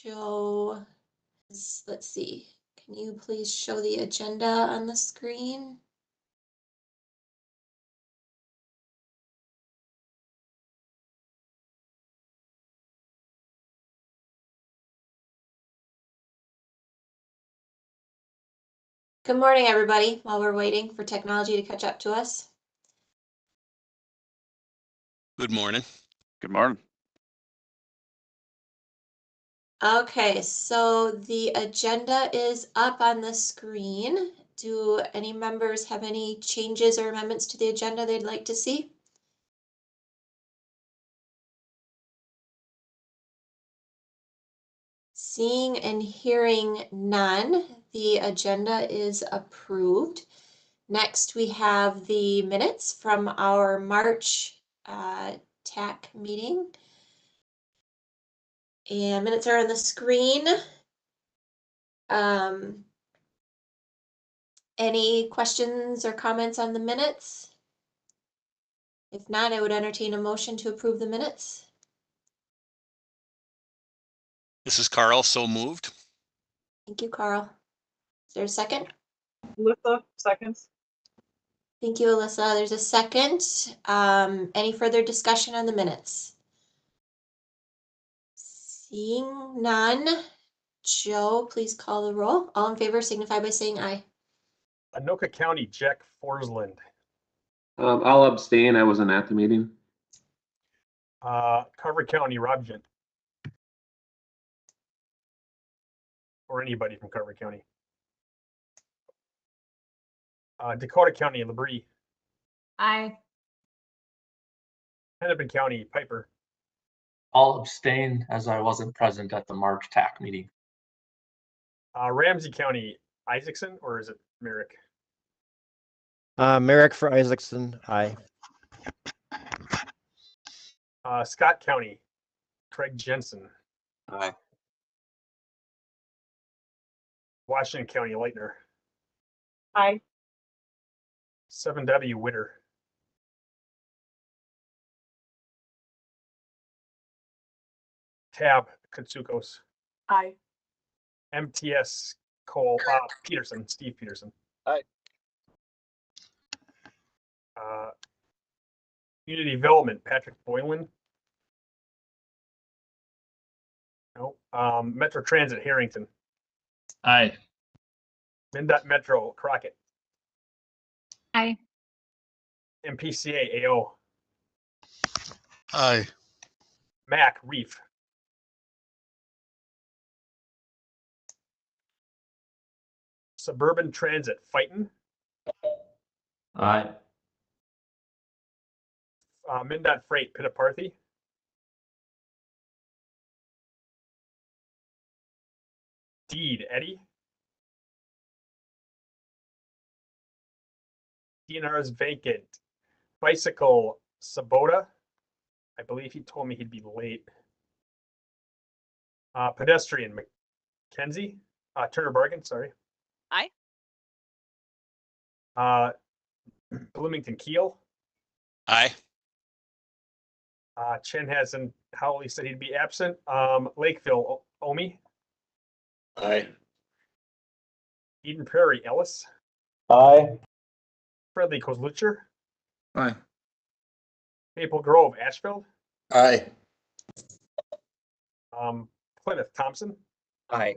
Joe, let's see. Can you please show the agenda on the screen? Good morning, everybody, while we're waiting for technology to catch up to us. Good morning. Good morning. Okay, so the agenda is up on the screen. Do any members have any changes or amendments to the agenda they'd like to see? Seeing and hearing none, the agenda is approved. Next, we have the minutes from our March TAC meeting. And minutes are on the screen. Any questions or comments on the minutes? If not, I would entertain a motion to approve the minutes. This is Carl, so moved. Thank you, Carl. Is there a second? Alyssa, seconds. Thank you, Alyssa. There's a second. Any further discussion on the minutes? Seeing none. Joe, please call the roll. All in favor signify by saying aye. Anoka County, Jack Forsland. I'll abstain. I wasn't at the meeting. Carver County, Rob Gent. Or anybody from Carver County. Dakota County, Labrie. Aye. Hennepin County, Piper. I'll abstain as I wasn't present at the March TAC meeting. Ramsey County, Isaacson, or is it Mareck? Mareck for Isaacson. Aye. Scott County, Craig Jensen. Aye. Washington County, Leitner. Aye. 7W, Witter. Tab, Katsukos. Aye. MTS, Cole, Peterson, Steve Peterson. Aye. Community Development, Patrick Boylan. No. Metro Transit, Harrington. Aye. MnDOT Metro, Crockett. Aye. MPCA, AO. Aye. Mac, Reef. Suburban Transit, Fighton. Aye. MnDOT Freight, Pittaparthy. Deed, Eddie. DNR is vacant. Bicycle, Sabota. I believe he told me he'd be late. Pedestrian, McKenzie. Turner Bargain, sorry. Aye. Bloomington Keel. Aye. Chen hasn't, Howley said he'd be absent. Lakeville, Omi. Aye. Eden Prairie, Ellis. Aye. Fredley, Kozlucher. Aye. Maple Grove, Ashfield. Aye. Plymouth, Thompson. Aye.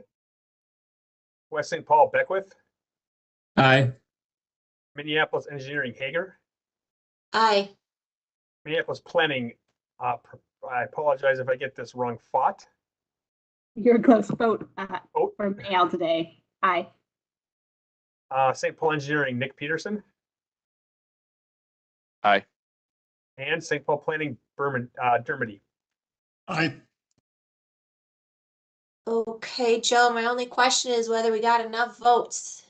West St. Paul, Beckwith. Aye. Minneapolis Engineering, Hager. Aye. Minneapolis Planning, I apologize if I get this wrong, Fought. You're close vote Oh. for mail today. Aye. St. Paul Engineering, Nick Peterson. Aye. And St. Paul Planning, Dermody. Aye. Okay, Joe, my only question is whether we got enough votes.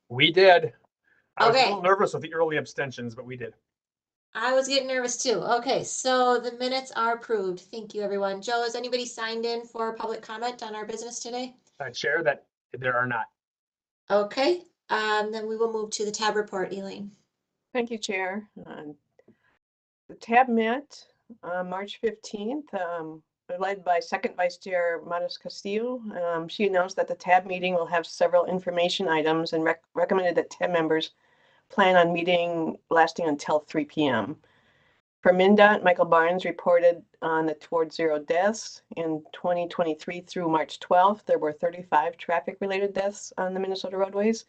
We did. I was a Okay. little nervous with the early abstentions, but we did. I was getting nervous too. Okay, so the minutes are approved. Thank you, everyone. Joe, has anybody signed in for public comment on our business today? Chair, that there are not. Okay, then we will move to the tab report, Elaine. Thank you, Chair. The tab met on March 15th. led by Second Vice Chair Maris Castillo. She announced that the TAB meeting will have several information items and recommended that TAB members plan on meeting lasting until 3 p.m. For MnDOT, Michael Barnes reported on the Towards Zero deaths. In 2023 through March 12th, there were 35 traffic-related deaths on the Minnesota roadways.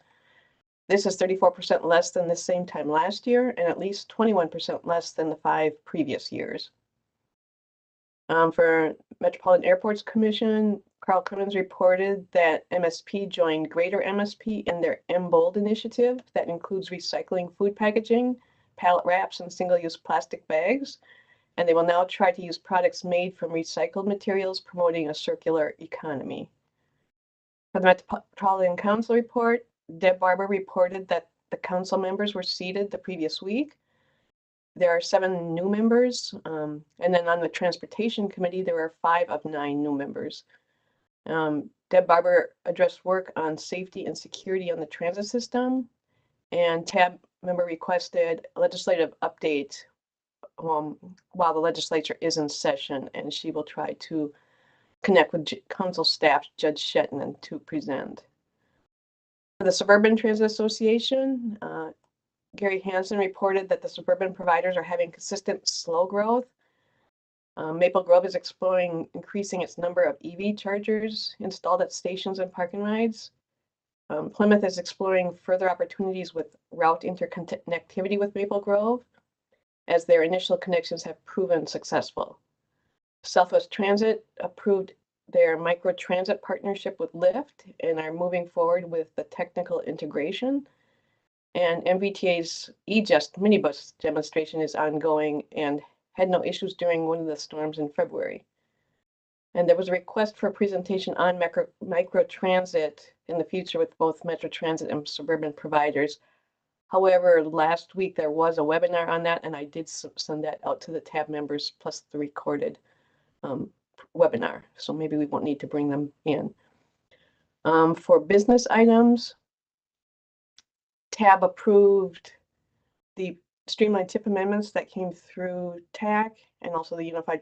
This is 34% less than the same time last year and at least 21% less than the 5 previous years. For Metropolitan Airports Commission, Carl Cummins reported that MSP joined Greater MSP in their MBOLD initiative that includes recycling food packaging, pallet wraps, and single-use plastic bags. And they will now try to use products made from recycled materials, promoting a circular economy. For the Metropolitan Council report, Deb Barber reported that the council members were seated the previous week. There are 7 new members, and then on the Transportation Committee, there are 5 of 9 new members. Deb Barber addressed work on safety and security on the transit system, and TAB member requested a legislative update while the legislature is in session, and she will try to connect with council staff, Judge Shekleton, to present. For the Suburban Transit Association, Gary Hansen reported that the suburban providers are having consistent slow growth. Maple Grove is exploring increasing its number of EV chargers installed at stations and parking rides. Plymouth is exploring further opportunities with route interconnectivity with Maple Grove, as their initial connections have proven successful. Southwest Transit approved their microtransit partnership with Lyft and are moving forward with the technical integration. And MVTA's eJust minibus demonstration is ongoing and had no issues during one of the storms in February. And there was a request for a presentation on microtransit in the future with both Metro Transit and suburban providers. However, last week there was a webinar on that, and I did send that out to the TAB members plus the recorded webinar. So maybe we won't need to bring them in. For business items, TAB approved the Streamlined tip amendments that came through TAC and also the Unified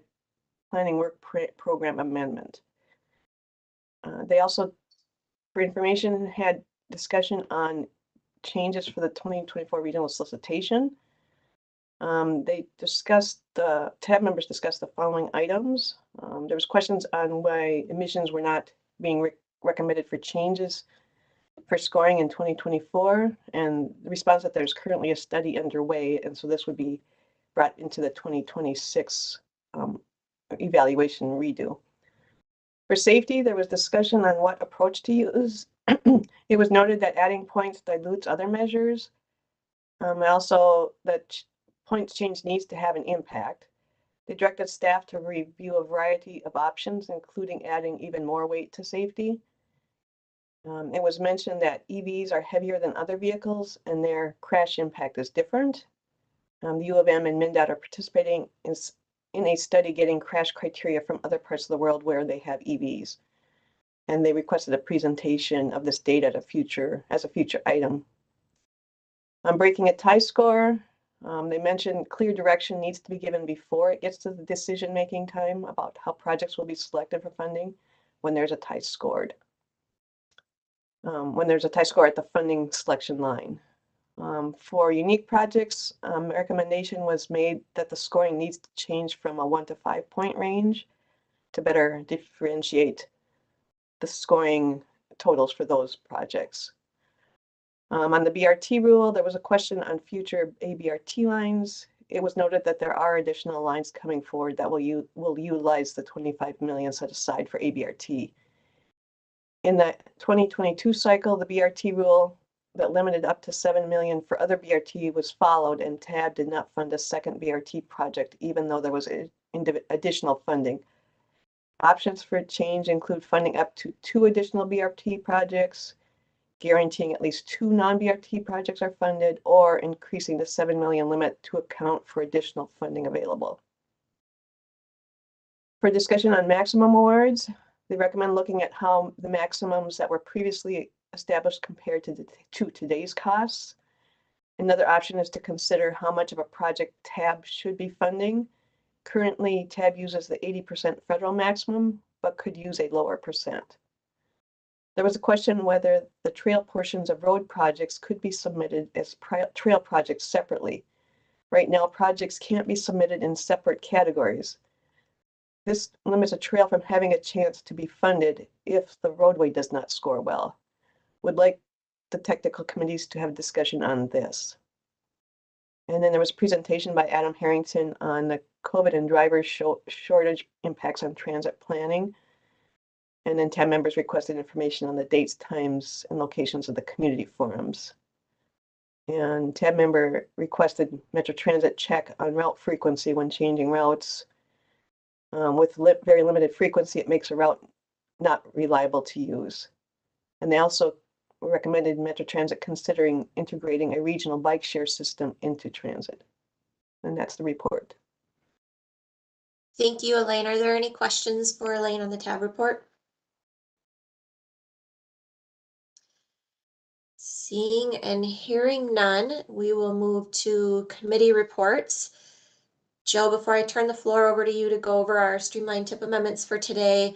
Planning Work Program amendment. They also, for information, had discussion on changes for the 2024 regional solicitation. They discussed, TAB members discussed the following items. There was questions on why emissions were not being recommended for changes for scoring in 2024, and the response that there's currently a study underway, and so this would be brought into the 2026 evaluation redo. For safety, there was discussion on what approach to use. It was noted that adding points dilutes other measures. Also, that points change needs to have an impact. They directed staff to review a variety of options, including adding even more weight to safety. It was mentioned that EVs are heavier than other vehicles and their crash impact is different. The U of M and MnDOT are participating in a study getting crash criteria from other parts of the world where they have EVs. And they requested a presentation of this data as a future item. On breaking a tie score, they mentioned clear direction needs to be given before it gets to the decision-making time about how projects will be selected for funding when there's a tie scored. When there's a tie score at the funding selection line. For unique projects, a recommendation was made that the scoring needs to change from a 1 to 5 point range to better differentiate the scoring totals for those projects. On the BRT rule, there was a question on future ABRT lines. It was noted that there are additional lines coming forward that will utilize the 25 million set aside for ABRT. In the 2022 cycle, the BRT rule that limited up to 7 million for other BRT was followed, and TAB did not fund a second BRT project, even though there was additional funding. Options for change include funding up to 2 additional BRT projects, guaranteeing at least 2 non-BRT projects are funded, or increasing the 7 million limit to account for additional funding available. For discussion on maximum awards, they recommend looking at how the maximums that were previously established compared to today's costs. Another option is to consider how much of a project TAB should be funding Currently, TAB uses the 80% federal maximum, but could use a lower percent. There was a question whether the trail portions of road projects could be submitted as trail projects separately. Right now, projects can't be submitted in separate categories. This limits a trail from having a chance to be funded if the roadway does not score well. Would like the technical committees to have a discussion on this. And then there was a presentation by Adam Harrington on the COVID and driver shortage impacts on transit planning. And then 10 members requested information on the dates, times, and locations of the community forums. And 10 member requested Metro Transit check on route frequency when changing routes. With very limited frequency, it makes a route not reliable to use. And they also recommended Metro Transit considering integrating a regional bike share system into transit. And that's the report. Thank you, Elaine. Are there any questions for Elaine on the TAB report? Seeing and hearing none, we will move to committee reports. Joe, before I turn the floor over to you to go over our streamlined tip amendments for today,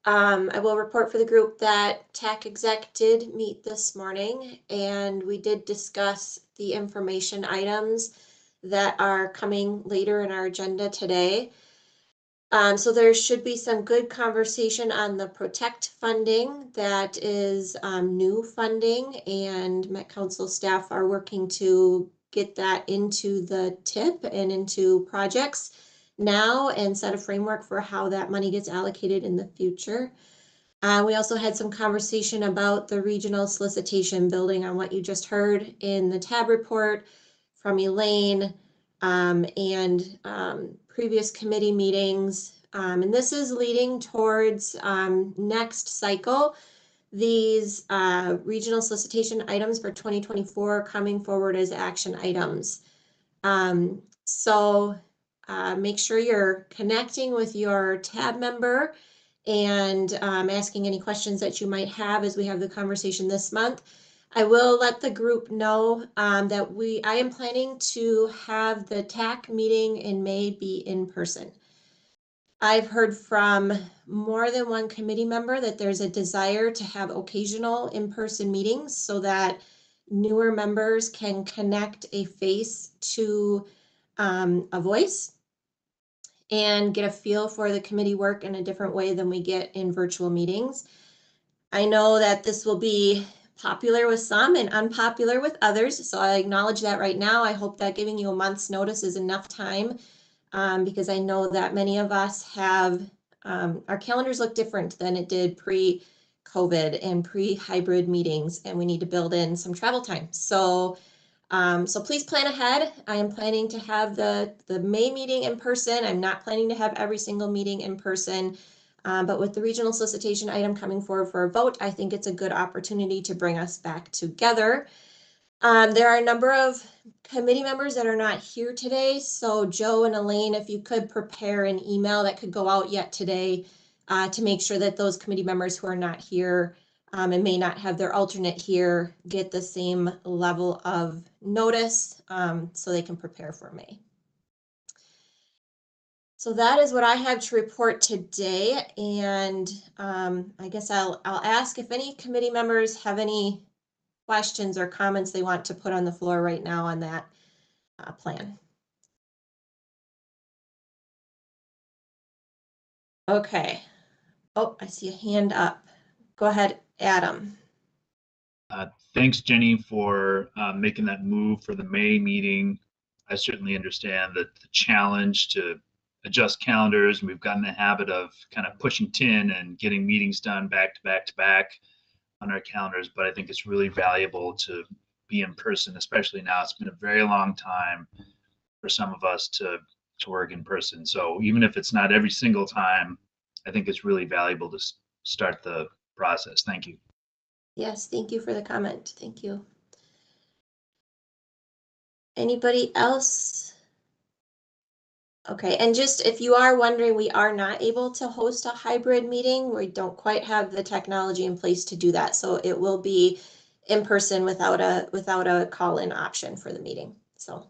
I will report for the group that TAC exec did meet this morning, and we did discuss the information items that are coming later in our agenda today. So there should be some good conversation on the Protect funding. That is new funding, and Met Council staff are working to get that into the TIP and into projects now and set a framework for how that money gets allocated in the future. We also had some conversation about the regional solicitation, building on what you just heard in the TAB report from Elaine and previous committee meetings. And this is leading towards next cycle. These regional solicitation items for 2024 coming forward as action items. So make sure you're connecting with your TAB member and asking any questions that you might have as we have the conversation this month. I will let the group know that I am planning to have the TAC meeting in May be in person. I've heard from more than one committee member that there's a desire to have occasional in-person meetings so that newer members can connect a face to a voice and get a feel for the committee work in a different way than we get in virtual meetings. I know that this will be popular with some and unpopular with others, so I acknowledge that right now. I hope that giving you a month's notice is enough time because I know that many of us have, our calendars look different than it did pre-COVID and pre-hybrid meetings, and we need to build in some travel time. So please plan ahead. I am planning to have the May meeting in person. I'm not planning to have every single meeting in person, but with the regional solicitation item coming forward for a vote, I think it's a good opportunity to bring us back together. There are a number of committee members that are not here today. So Joe and Elaine, if you could prepare an email that could go out yet today to make sure that those committee members who are not here and may not have their alternate here get the same level of notice so they can prepare for May. So that is what I have to report today. And I guess I'll ask if any committee members have any questions or comments they want to put on the floor right now on that plan. Okay. Oh, I see a hand up. Go ahead, Adam. Thanks, Jenny, for making that move for the May meeting. I certainly understand that the challenge to adjust calendars. We've gotten the habit of kind of pushing 10 and getting meetings done back to back to back on our calendars, but I think it's really valuable to be in person, especially now. It's been a very long time for some of us to work in person. So even if it's not every single time, I think it's really valuable to start the process. Thank you. Yes, thank you for the comment. Thank you. Anybody else? Okay, and just if you are wondering, we are not able to host a hybrid meeting. We don't quite have the technology in place to do that. So it will be in person without a call-in option for the meeting. So,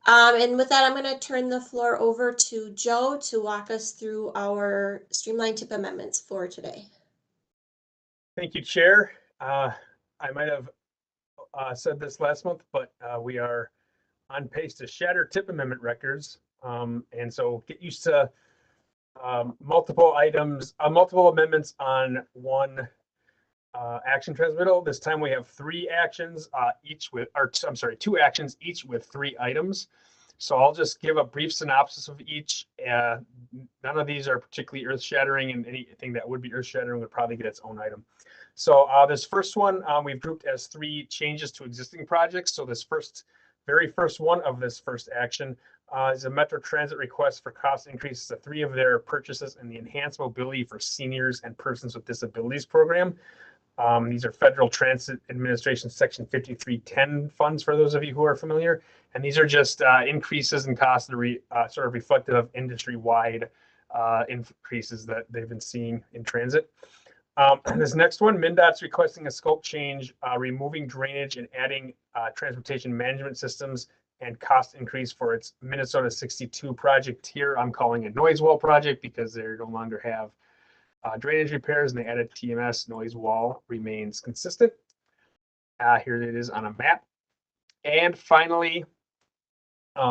And with that, I'm going to turn the floor over to Joe to walk us through our streamlined tip amendments for today. Thank you, Chair. I might have said this last month, but we are on pace to shatter tip amendment records. And so get used to multiple items, multiple amendments on one action transmittal. This time we have 3 actions, two actions, each with 3 items. So I'll just give a brief synopsis of each. None of these are particularly earth-shattering, and anything that would be earth-shattering would probably get its own item. So this first one we've grouped as 3 changes to existing projects. So this very first one of this first action is a Metro Transit request for cost increases to 3 of their purchases in the Enhanced Mobility for Seniors and Persons with Disabilities program. These are Federal Transit Administration Section 5310 funds, for those of you who are familiar. And these are just increases in cost that are sort of reflective of industry-wide increases that they've been seeing in transit. This next one, MnDOT's requesting a scope change, removing drainage and adding transportation management systems and cost increase for its Minnesota 62 project here. I'm calling it noise wall project because they no longer have drainage repairs, and they added TMS. Noise wall remains consistent. Here it is on a map. And finally,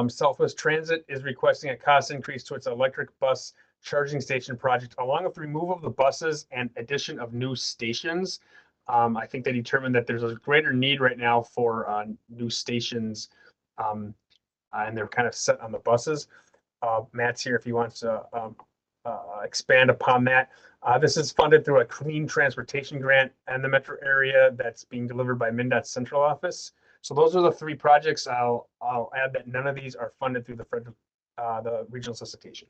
Southwest Transit is requesting a cost increase to its electric bus charging station project, along with removal of the buses and addition of new stations. I think they determined that there's a greater need right now for new stations, and they're kind of set on the buses. Matt's here if he wants to expand upon that. This is funded through a clean transportation grant in the metro area that's being delivered by MnDOT's central office. So those are the 3 projects. I'll add that none of these are funded through the regional solicitation.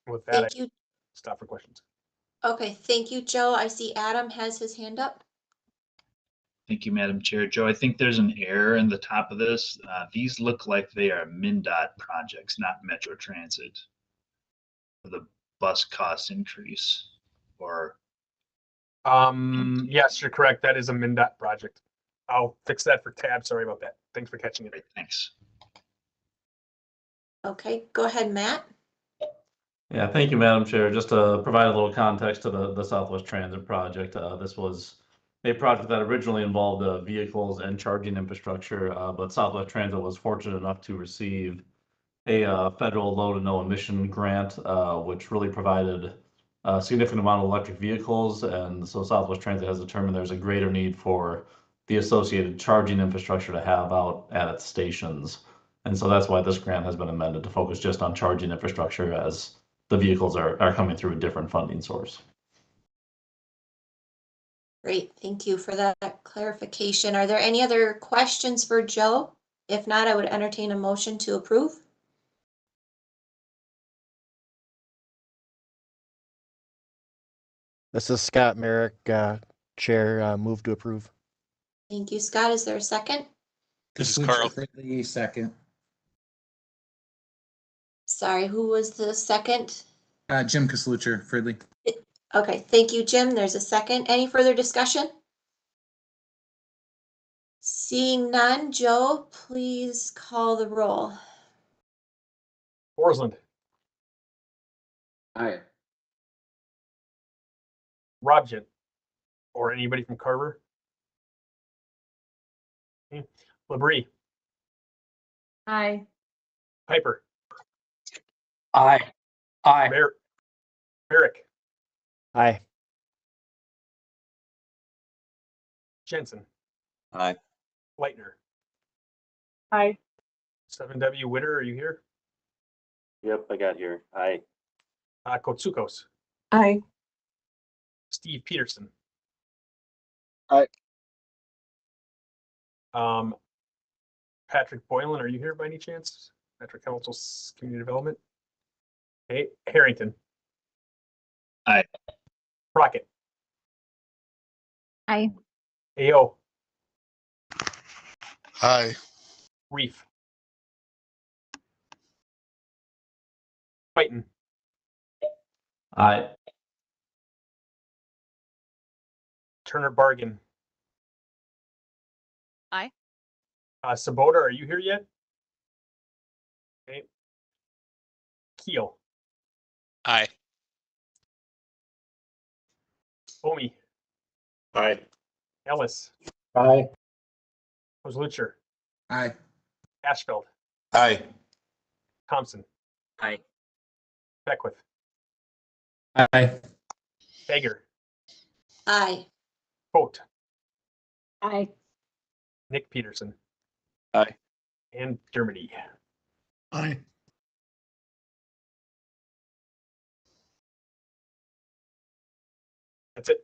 With that, Thank you. Stop for questions. Okay, thank you, Joe. I see Adam has his hand up. Thank you, Madam Chair. Joe, I think there's an error in the top of this. These look like they are MnDOT projects, not Metro Transit. For the bus cost increase, or yes, you're correct. That is a MnDOT project. I'll fix that for tab. Sorry about that. Thanks for catching it. Great, thanks. Okay, go ahead, Matt. Yeah, thank you, Madam Chair. Just to provide a little context to the Southwest Transit project, this was a project that originally involved vehicles and charging infrastructure, but Southwest Transit was fortunate enough to receive a federal low to no emission grant, which really provided a significant amount of electric vehicles. And so Southwest Transit has determined there's a greater need for the associated charging infrastructure to have out at its stations. And so that's why this grant has been amended to focus just on charging infrastructure, as the vehicles are coming through a different funding source. Great, thank you for that clarification. Are there any other questions for Joe? If not, I would entertain a motion to approve. This is Scott Mareck, Chair, move to approve. Thank you, Scott. Is there a second? This is Carl. Second. Sorry, who was the second? Jim Kaslucher, Fridley. Okay, thank you, Jim. There's a second. Any further discussion? Seeing none, Joe, please call the roll. Forsland, Aye. Robjit, or anybody from Carver. Labrie, Aye. Piper, Aye. Aye. Mareck, Aye. Jensen, Aye. Leitner, Aye. 7W Witter, are you here? Yep, I got here. Aye. Kotsukos, Aye. Steve Peterson. Aye. Patrick Boylan, are you here by any chance? Patrick Council's Community Development. Hey, Harrington. Aye. Crockett. Aye. AO. Aye. Reef. Fighton. Aye. Turner Bargain. Aye. Sabota, are you here yet? Okay. Keel, Aye. Omi, Aye. Ellis, Aye. Kozlucher, Aye. Ashfeld, Aye. Thompson, Aye. Beckwith, Aye. Hager, Aye. Vogt, Aye. Nick Peterson, Aye. and Dermody. Aye. That's it.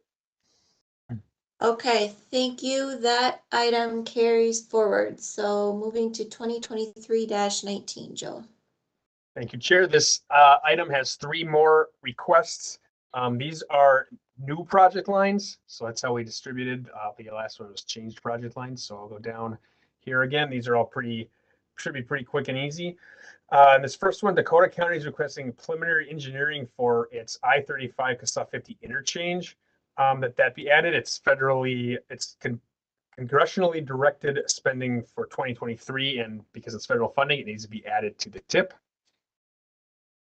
Okay, thank you. That item carries forward. So moving to 2023-19, Joe. Thank you, Chair. This item has 3 more requests. These are new project lines, so that's how we distributed. The last one was changed project lines, so I'll go down here again. These are all should be pretty quick and easy. And this first one, Dakota County is requesting preliminary engineering for its I-35 Cassuth 50 interchange. That be added. It's congressionally directed spending for 2023, and because it's federal funding, it needs to be added to the TIP.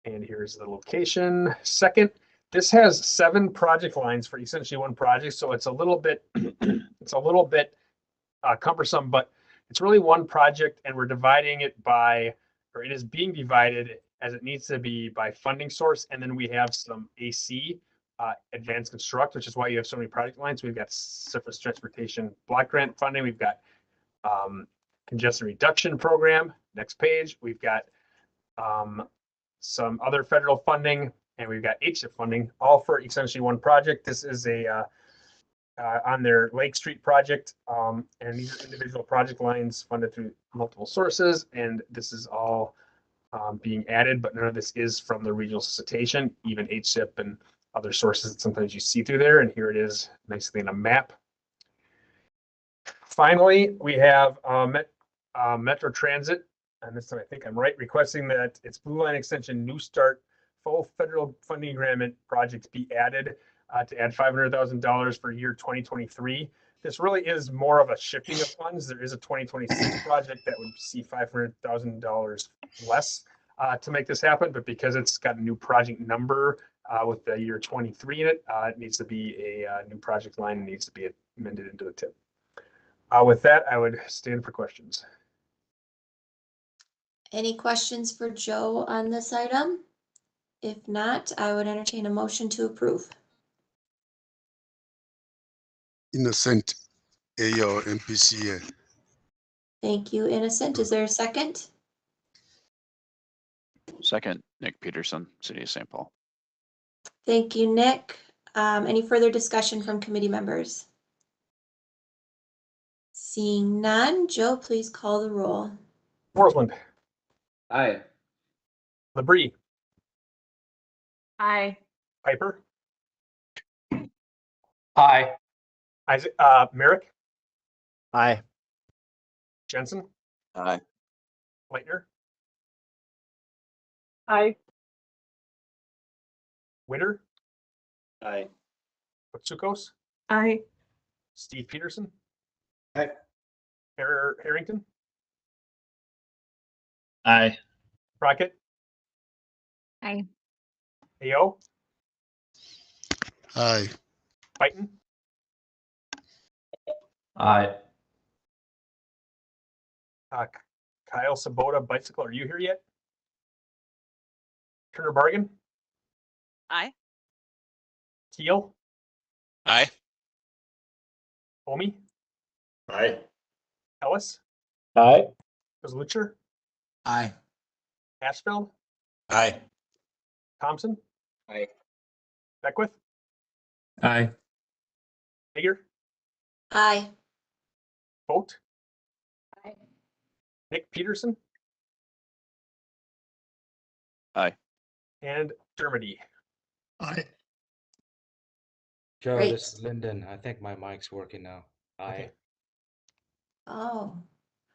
And here's the location. Second, this has 7 project lines for essentially one project, so it's a little bit cumbersome, but it's really one project, and we're dividing it by, or it is being divided as it needs to be by funding source, and then we have some AC, advanced construct, which is why you have so many project lines. We've got surface transportation block grant funding. We've got congestion reduction program. Next page, we've got some other federal funding, and we've got HIP funding, all for essentially one project. This is a on their Lake Street project, and these are individual project lines funded through multiple sources, and this is all being added, but none of this is from the regional solicitation, even HIP and other sources that sometimes you see through there, and here it is nicely in a map. Finally, we have Metro Transit, and this time I think I'm right, requesting that its Blue Line Extension New Start full federal funding agreement projects be added to add $500,000 for year 2023. This really is more of a shifting of funds. There is a 2026 project that would see $500,000 less to make this happen, but because it's got a new project number with the year 23 in it, it needs to be a new project line and needs to be amended into the TIP. With that, I would stand for questions. Any questions for Joe on this item? If not, I would entertain a motion to approve. Innocent AO MPCA. Thank you, Innocent. Is there a second? Second, Nick Peterson, City of St. Paul. Thank you, Nick. Any further discussion from committee members? Seeing none, Joe, please call the roll. Portland, Aye. Labrie, Aye. Piper, Aye. Isaac, Mareck, Aye. Jensen, Aye. Leitner, Aye. Witter, Aye. Watsukos, Aye. Steve Peterson, Aye. Harrington, Aye. Crockett, Aye. AO, Aye. Fighton, Aye. Kyle Sabota Bicycle. Are you here yet? Turner Bargan, Aye. Keel, Aye. Omi, Aye. Ellis, Aye. Kozlucher, Aye. Ashfeld, Aye. Thompson, Aye. Beckwith, Aye. Hager, Aye. Vogt, Aye. Nick Peterson, Aye. and Dermody. Aye. Joe, Great. this is Lyndon. I think my mic's working now. Aye. Okay. Oh,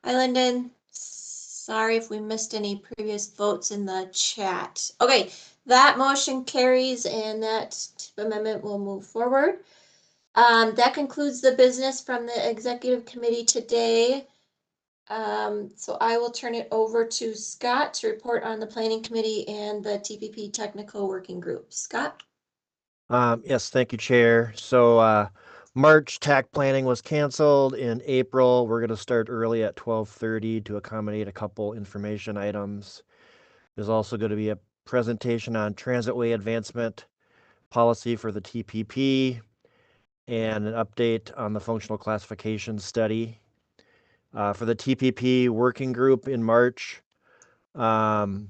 hi, Lyndon. Sorry if we missed any previous votes in the chat. Okay, that motion carries and that amendment will move forward. That concludes the business from the executive committee today. So I will turn it over to Scott to report on the planning committee and the TPP technical working group. Scott? Yes, thank you, Chair. So March TAC planning was canceled. In April, we're going to start early at 12:30 to accommodate a couple information items. There's also going to be a presentation on transitway advancement policy for the TPP and an update on the functional classification study. For the TPP working group in March, let me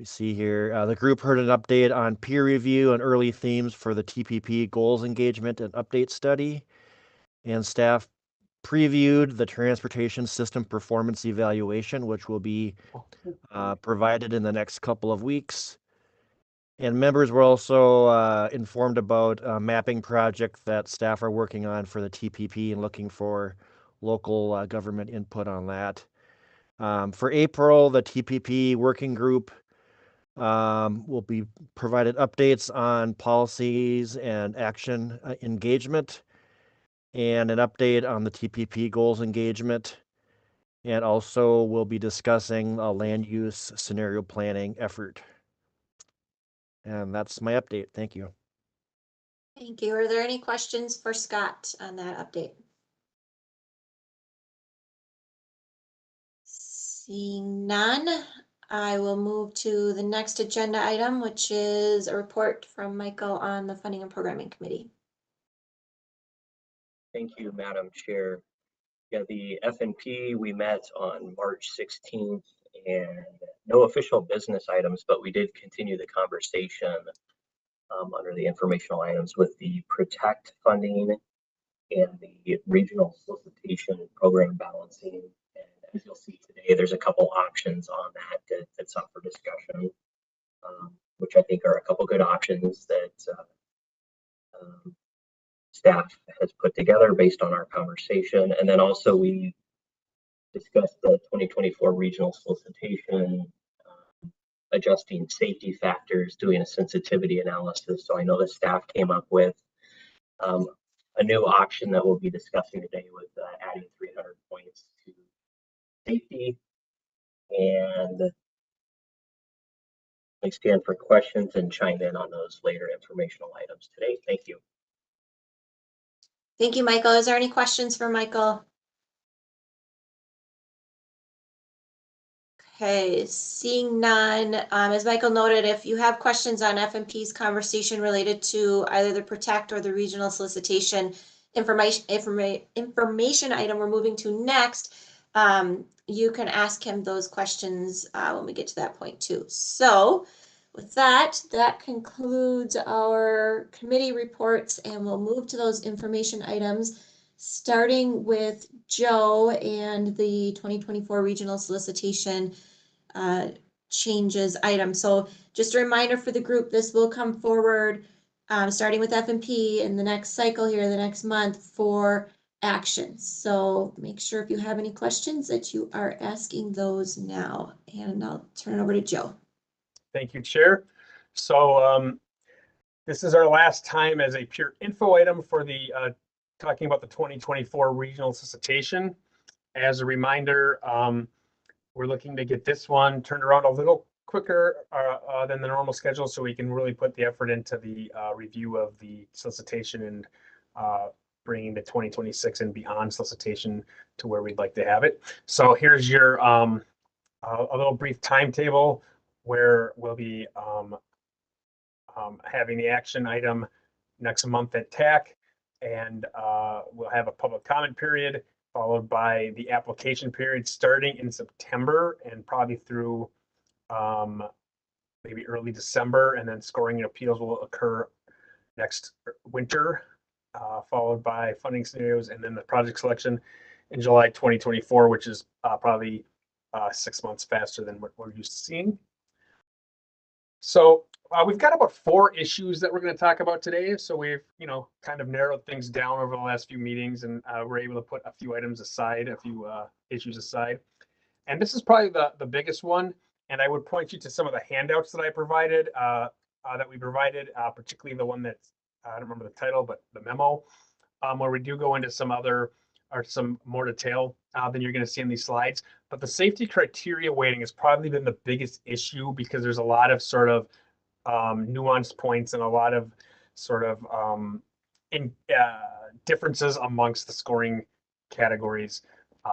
see here. The group heard an update on peer review and early themes for the TPP goals engagement and update study. And staff previewed the transportation system performance evaluation, which will be provided in the next couple of weeks. And members were also informed about a mapping project that staff are working on for the TPP and looking for local government input on that. For April, the TPP working group will be provided updates on policies and action engagement and an update on the TPP goals engagement. And also we'll be discussing a land use scenario planning effort. And that's my update. Thank you. Thank you. Are there any questions for Scott on that update? Seeing none, I will move to the next agenda item, which is a report from Michael on the Funding and Programming Committee. Thank you, Madam Chair. Yeah, the FNP, we met on March 16th and no official business items, but we did continue the conversation under the informational items with the Protect funding and the regional solicitation program balancing. And as you'll see today, there's a couple options on that that's up for discussion, which I think are a couple good options that staff has put together based on our conversation. And then also we discussed the 2024 regional solicitation, adjusting safety factors, doing a sensitivity analysis. So I know the staff came up with a new option that we'll be discussing today with adding 300 points to safety. And I stand for questions and chime in on those later informational items today. Thank you. Thank you, Michael. Is there any questions for Michael? Okay, seeing none. As Michael noted, if you have questions on FNP's conversation related to either the Protect or the regional solicitation information item we're moving to next, you can ask him those questions when we get to that point too. So with that concludes our committee reports, and we'll move to those information items, starting with Joe and the 2024 regional solicitation changes item. So just a reminder for the group, this will come forward starting with FNP in the next cycle here, the next month, for action. So make sure if you have any questions that you are asking those now, and I'll turn it over to Joe. Thank you, Chair. So this is our last time as a pure info item for the talking about the 2024 regional solicitation. As a reminder, we're looking to get this one turned around a little quicker than the normal schedule, so we can really put the effort into the review of the solicitation and bringing the 2026 and beyond solicitation to where we'd like to have it. So here's your a little brief timetable where we'll be having the action item next month at TAC, and we'll have a public comment period followed by the application period starting in September and probably through maybe early December, and then scoring and appeals will occur next winter, followed by funding scenarios and then the project selection in July 2024, which is probably 6 months faster than what we're used to seeing. So we've got about 4 issues that we're going to talk about today. So we've, kind of narrowed things down over the last few meetings, and we're able to put a few items aside, a few issues aside. And this is probably the biggest one. And I would point you to some of the handouts that I provided, particularly the one that's, I don't remember the title, but the memo, where we do go into some other are some more detail than you're going to see in these slides. But the safety criteria weighting has probably been the biggest issue because there's a lot of sort of nuanced points and a lot of sort of differences amongst the scoring categories,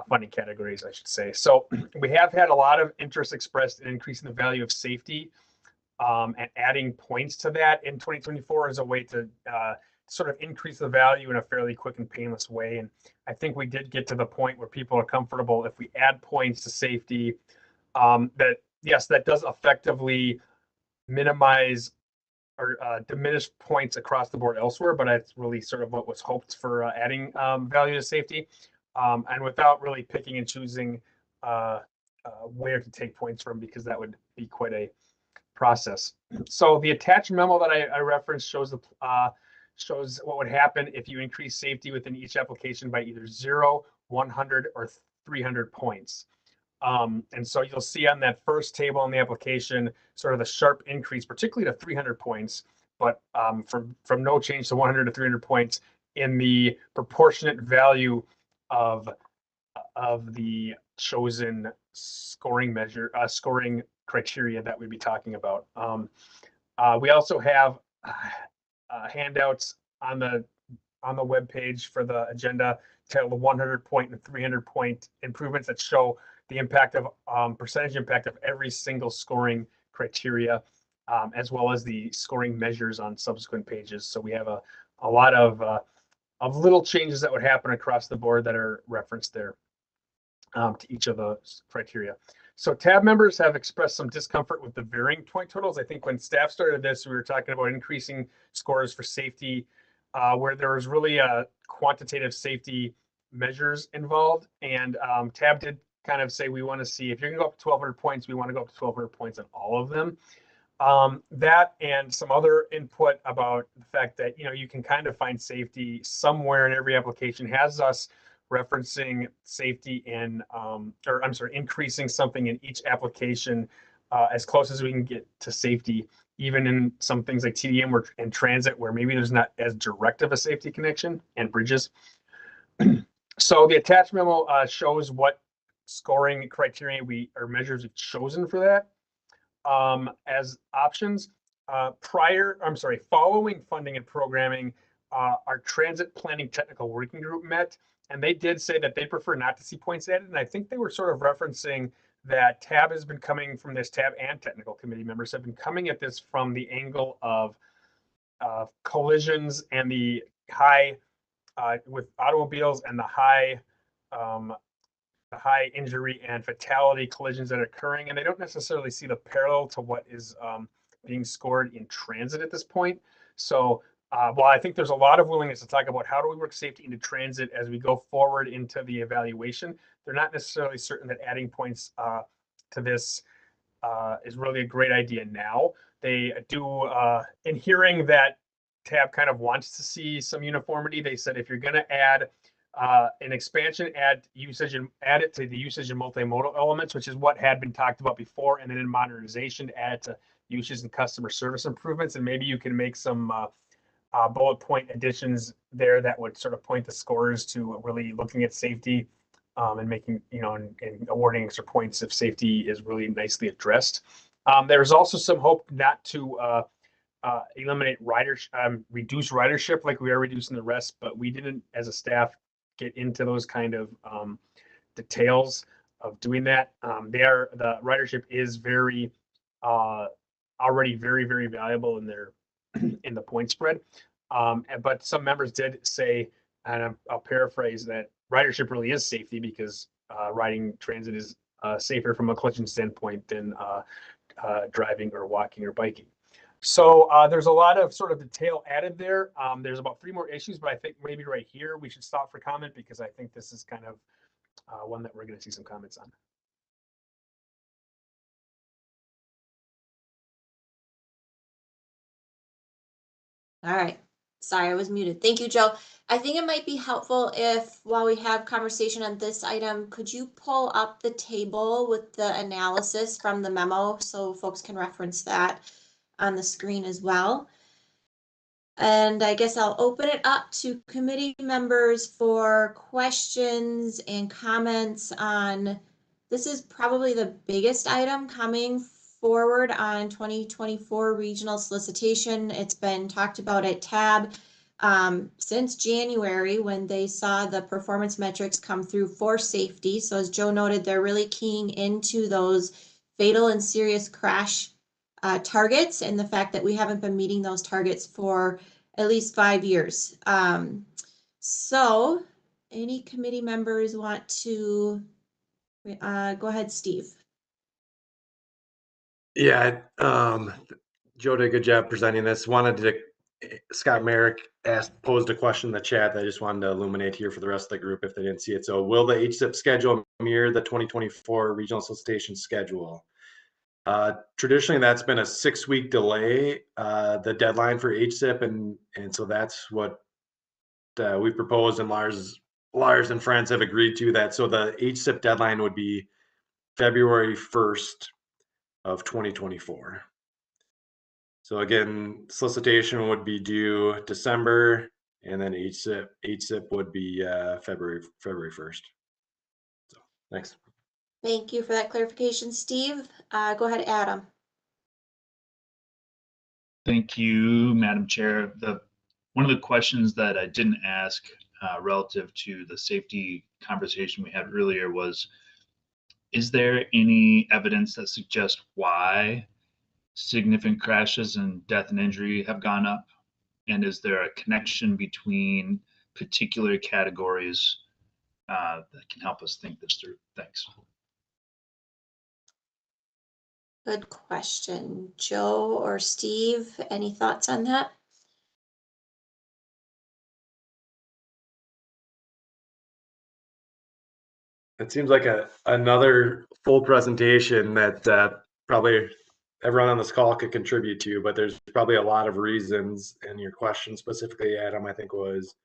funding categories, I should say. So we have had a lot of interest expressed in increasing the value of safety and adding points to that in 2024 as a way to sort of increase the value in a fairly quick and painless way. And I think we did get to the point where people are comfortable if we add points to safety, that yes, that does effectively minimize or diminish points across the board elsewhere, but that's really sort of what was hoped for adding value to safety, and without really picking and choosing where to take points from, because that would be quite a process. So the attached memo that I referenced shows shows what would happen if you increase safety within each application by either 0, 100, or 300 points. And so you'll see on that first table in the application sort of the sharp increase, particularly to 300 points, but from no change to 100 to 300 points in the proportionate value of the chosen scoring measure, scoring criteria that we'd be talking about. We also have handouts on the web page for the agenda titled the 100 point and 300 point improvements that show the impact of percentage impact of every single scoring criteria, as well as the scoring measures on subsequent pages. So we have a lot of little changes that would happen across the board that are referenced there to each of those criteria. So tab members have expressed some discomfort with the varying point totals. I think when staff started this, we were talking about increasing scores for safety, where there was really quantitative safety measures involved. And tab did kind of say, we want to see if you're going to go up to 1,200 points, we want to go up to 1,200 points on all of them. That and some other input about the fact that, you know, you can kind of find safety somewhere in every application has us referencing safety in, or I'm sorry, increasing something in each application as close as we can get to safety, even in some things like TDM or in transit, where maybe there's not as direct of a safety connection, and bridges. So the attached memo shows what scoring criteria or measures we've chosen for that as options. Following funding and programming, our transit planning technical working group met, and they did say that they prefer not to see points added. And I think they were sort of referencing that TAB has been coming from this, TAB and technical committee members have been coming at this from the angle of collisions and the high with automobiles and the high injury and fatality collisions that are occurring, and they don't necessarily see the parallel to what is being scored in transit at this point. So while I think there's a lot of willingness to talk about how do we work safety into transit as we go forward into the evaluation, they're not necessarily certain that adding points to this is really a great idea now. They do, in hearing that TAB kind of wants to see some uniformity, they said if you're going to add an expansion, add it to the usage and multimodal elements, which is what had been talked about before, and then in modernization, add it to usage and customer service improvements, and maybe you can make some bullet point additions there that would sort of point the scores to really looking at safety and making, you know, and awarding extra points if safety is really nicely addressed. There's also some hope not to eliminate reduce ridership like we are reducing the rest, but we didn't, as a staff, get into those kind of details of doing that. The ridership is very already very, very valuable in their in the point spread. But some members did say, and I'll paraphrase, that ridership really is safety because riding transit is safer from a collision standpoint than driving or walking or biking. So there's a lot of sort of detail added there. There's about 3 more issues, but I think maybe right here we should stop for comment because I think this is kind of one that we're going to see some comments on. All right. Sorry, I was muted. Thank you, Joe. I think it might be helpful if, while we have conversation on this item, could you pull up the table with the analysis from the memo so folks can reference that on the screen as well? And I guess I'll open it up to committee members for questions and comments on, this is probably the biggest item coming forward on 2024 regional solicitation. It's been talked about at TAB since January when they saw the performance metrics come through for safety. So as Joe noted, they're really keying into those fatal and serious crash targets and the fact that we haven't been meeting those targets for at least 5 years. So any committee members want to go ahead, Steve? Yeah, Joe did a good job presenting this. Scott Mareck posed a question in the chat that I just wanted to illuminate here for the rest of the group if they didn't see it. So will the HSIP schedule mirror the 2024 regional solicitation schedule? Traditionally, that's been a 6-week delay, the deadline for HSIP, and so that's what we proposed, and Lars and friends have agreed to that. So the HSIP deadline would be February 1st of 2024. So again, solicitation would be due December, and then HSIP would be February 1st. So thanks. Thank you for that clarification, Steve. Go ahead, Adam. Thank you, Madam Chair. One of the questions that I didn't ask relative to the safety conversation we had earlier was, is there any evidence that suggests why significant crashes and death and injury have gone up? And is there a connection between particular categories that can help us think this through? Thanks. Good question. Joe or Steve, any thoughts on that? It seems like another full presentation that probably everyone on this call could contribute to, but there's probably a lot of reasons. And your question specifically, Adam, I think was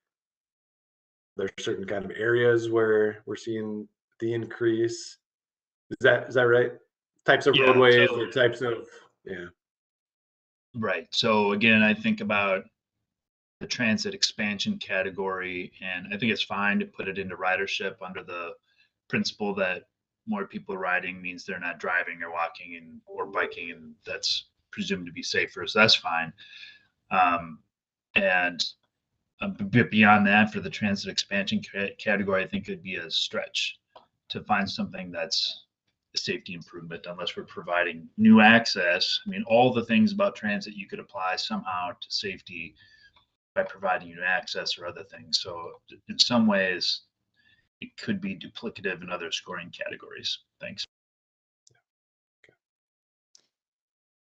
there's certain kind of areas where we're seeing the increase. Is that right? Types of roadways or types of, yeah. Right. So again, I think about the transit expansion category, and I think it's fine to put it into ridership under the principle that more people riding means they're not driving or walking or biking, and that's presumed to be safer, so that's fine. And a bit beyond that, for the transit expansion category, I think it'd be a stretch to find something that's a safety improvement unless we're providing new access. I mean, all the things about transit you could apply somehow to safety by providing new access or other things. So in some ways, it could be duplicative in other scoring categories. Thanks.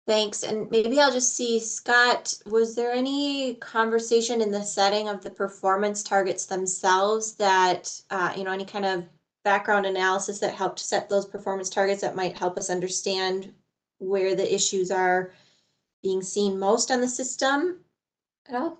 Thanks. And maybe I'll just see, Scott, was there any conversation in the setting of the performance targets themselves that, any kind of background analysis that helped set those performance targets that might help us understand where the issues are being seen most on the system at all?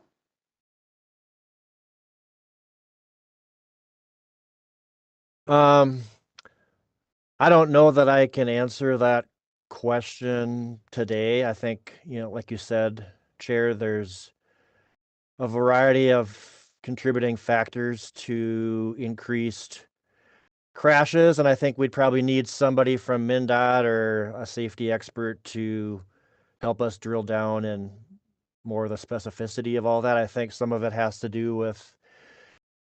I don't know that I can answer that question today. I think, like you said, Chair, there's a variety of contributing factors to increased crashes, and I think we'd probably need somebody from MnDOT or a safety expert to help us drill down in more of the specificity of all that. I think some of it has to do with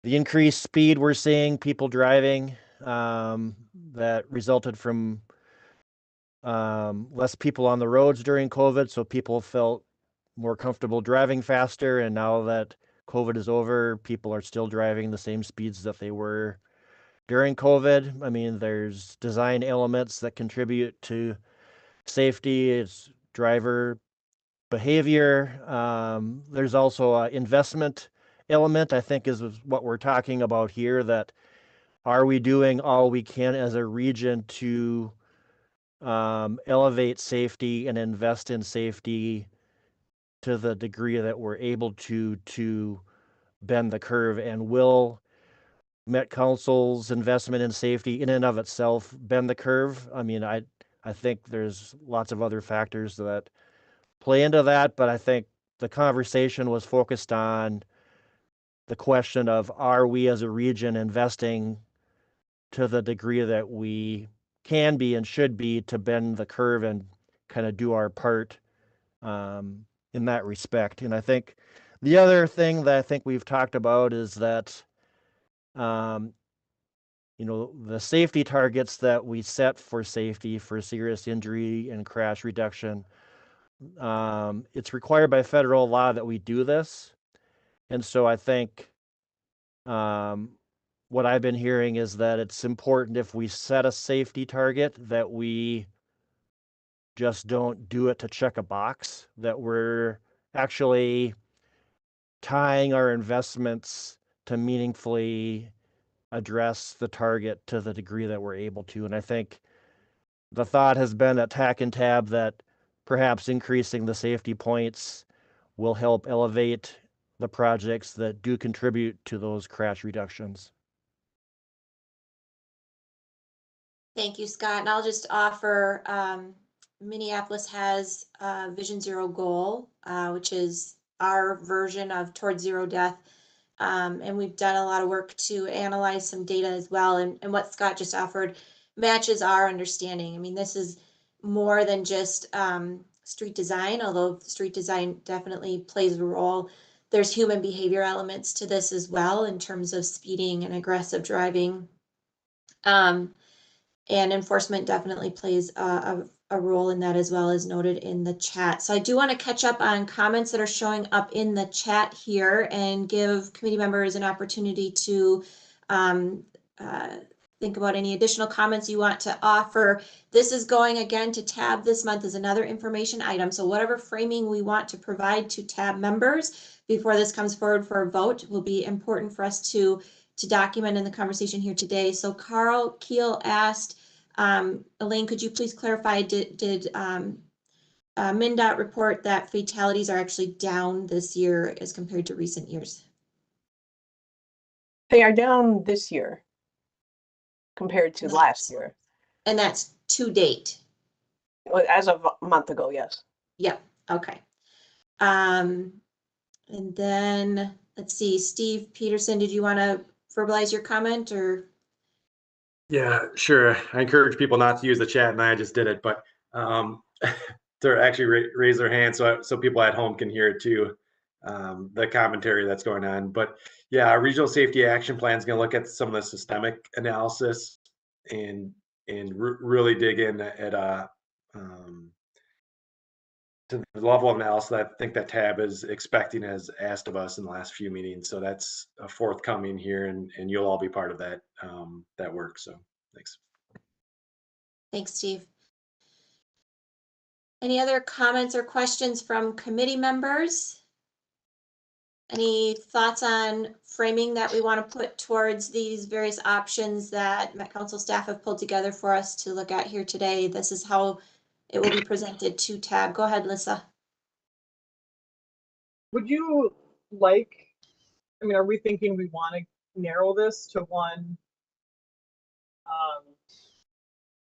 the increased speed we're seeing people driving that resulted from less people on the roads during COVID, so people felt more comfortable driving faster, and now that COVID is over, people are still driving the same speeds that they were during COVID. I mean, there's design elements that contribute to safety. It's driver behavior. There's also an investment element, I think, is what we're talking about here, that are we doing all we can as a region to elevate safety and invest in safety to the degree that we're able to bend the curve, and will Met Council's investment in safety in and of itself bend the curve? I mean, I think there's lots of other factors that play into that, but I think the conversation was focused on the question of, are we as a region investing to the degree that we can be and should be to bend the curve and kind of do our part in that respect. And I think the other thing that I think we've talked about is that, you know, the safety targets that we set for safety, for serious injury and crash reduction, it's required by federal law that we do this. And so I think what I've been hearing is that it's important, if we set a safety target, that we just don't do it to check a box, that we're actually tying our investments to meaningfully address the target to the degree that we're able to. And I think the thought has been at TAC and TAB that perhaps increasing the safety points will help elevate the projects that do contribute to those crash reductions. Thank you, Scott. And I'll just offer, Minneapolis has a Vision Zero goal, which is our version of Towards Zero Death. And we've done a lot of work to analyze some data as well. And what Scott just offered matches our understanding. I mean, this is more than just street design, although street design definitely plays a role. There's human behavior elements to this as well in terms of speeding and aggressive driving. And enforcement definitely plays a role in that as well, as noted in the chat. So I do want to catch up on comments that are showing up in the chat here and give committee members an opportunity to think about any additional comments you want to offer. This is going again to TAB this month as another information item. So whatever framing we want to provide to TAB members before this comes forward for a vote will be important for us to document in the conversation here today. So Carl Keel asked, Elaine, could you please clarify, did MnDOT report that fatalities are actually down this year as compared to recent years? They are down this year compared to last year. And that's to date? As of a month ago, yes. Yep, okay. And then, let's see, Steve Peterson, did you want to verbalize your comment or? Yeah, sure. I encourage people not to use the chat, and I just did it, but to actually raise their hand so people at home can hear it too, the commentary that's going on. But yeah, our regional safety action plan is going to look at some of the systemic analysis and really dig in at to the level of analysis that I think that TAB is expecting, has asked of us in the last few meetings. So that's forthcoming here, and you'll all be part of that that work. So thanks. Thanks, Steve. Any other comments or questions from committee members? Any thoughts on framing that we want to put towards these various options that Met Council staff have pulled together for us to look at here today? This is how it will be presented to TAB. Go ahead, Lisa. Would you like, I mean, are we thinking we want to narrow this to one,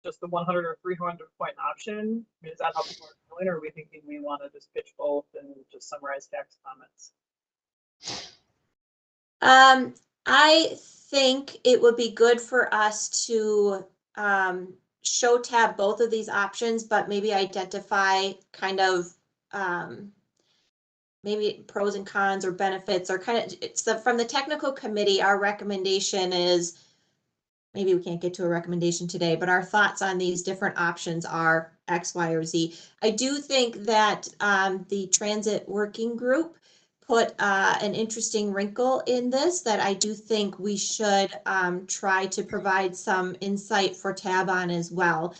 just the 100 or 300 point option? I mean, is that how people are feeling, or are we thinking we want to just pitch both and just summarize tax comments? I think it would be good for us to show TAB both of these options, but maybe identify kind of maybe pros and cons or benefits, or kind of, it's from the technical committee, our recommendation is, maybe we can't get to a recommendation today, but our thoughts on these different options are X, Y, or Z. I do think that the transit working group put an interesting wrinkle in this that I do think we should try to provide some insight for TAB on as well.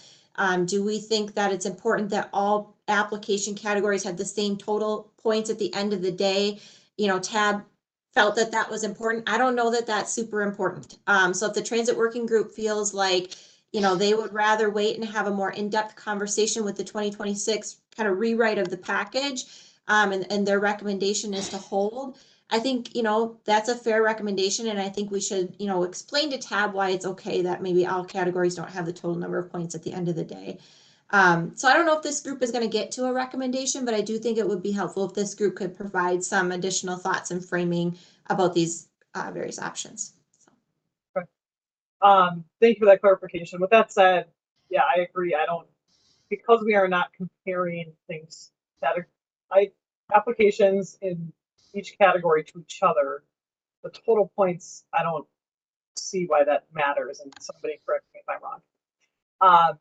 Do we think that it's important that all application categories have the same total points at the end of the day? You know, TAB felt that that was important. I don't know that that's super important. So if the transit working group feels like, you know, they would rather wait and have a more in-depth conversation with the 2026 kind of rewrite of the package, and their recommendation is to hold, I think, you know, that's a fair recommendation. And I think we should, you know, explain to TAB why it's okay that maybe all categories don't have the total number of points at the end of the day. So I don't know if this group is going to get to a recommendation, but I do think it would be helpful if this group could provide some additional thoughts and framing about these various options. So. Thank you for that clarification. With that said, yeah, I agree. Because we are not comparing things that are applications in each category to each other, the total points, I don't see why that matters, and somebody correct me if I'm wrong.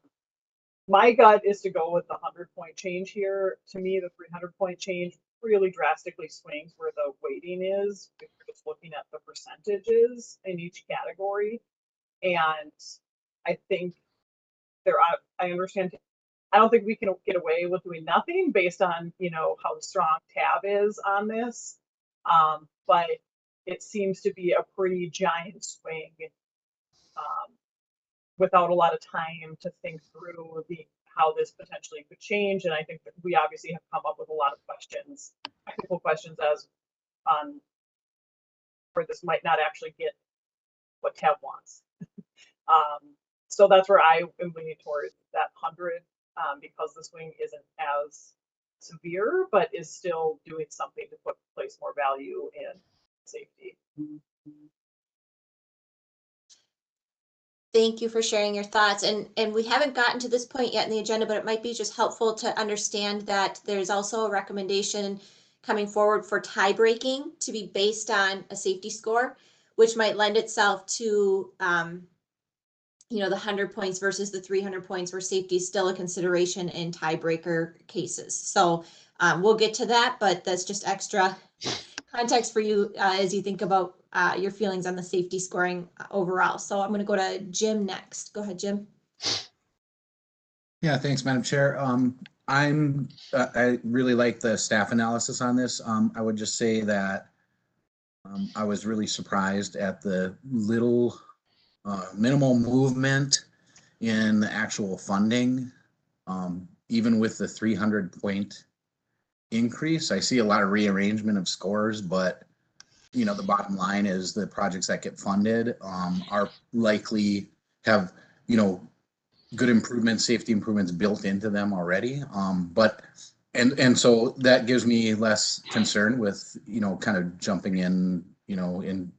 My gut is to go with the 100-point change here. To me, the 300-point change really drastically swings where the weighting is if you're just looking at the percentages in each category. And I think I understand. I don't think we can get away with doing nothing based on, how strong TAB is on this. But it seems to be a pretty giant swing without a lot of time to think through how this potentially could change. And I think that we obviously have come up with a lot of questions, technical questions as on where this might not actually get what TAB wants. So that's where I am leaning towards that 100 because the swing isn't as severe, but is still doing something to place more value in safety. Thank you for sharing your thoughts. And we haven't gotten to this point yet in the agenda, but it might be just helpful to understand that there's also a recommendation coming forward for tie breaking to be based on a safety score, which might lend itself to the 100 points versus the 300 points where safety is still a consideration in tiebreaker cases. So we'll get to that, but that's just extra context for you as you think about your feelings on the safety scoring overall. So I'm going to go to Jim next. Go ahead, Jim. Yeah, thanks, Madam Chair. I really like the staff analysis on this. I would just say that I was really surprised at the little minimal movement in the actual funding, even with the 300-point increase. I see a lot of rearrangement of scores, but the bottom line is the projects that get funded are likely have good improvements, safety improvements built into them already. And so that gives me less concern with kind of jumping in in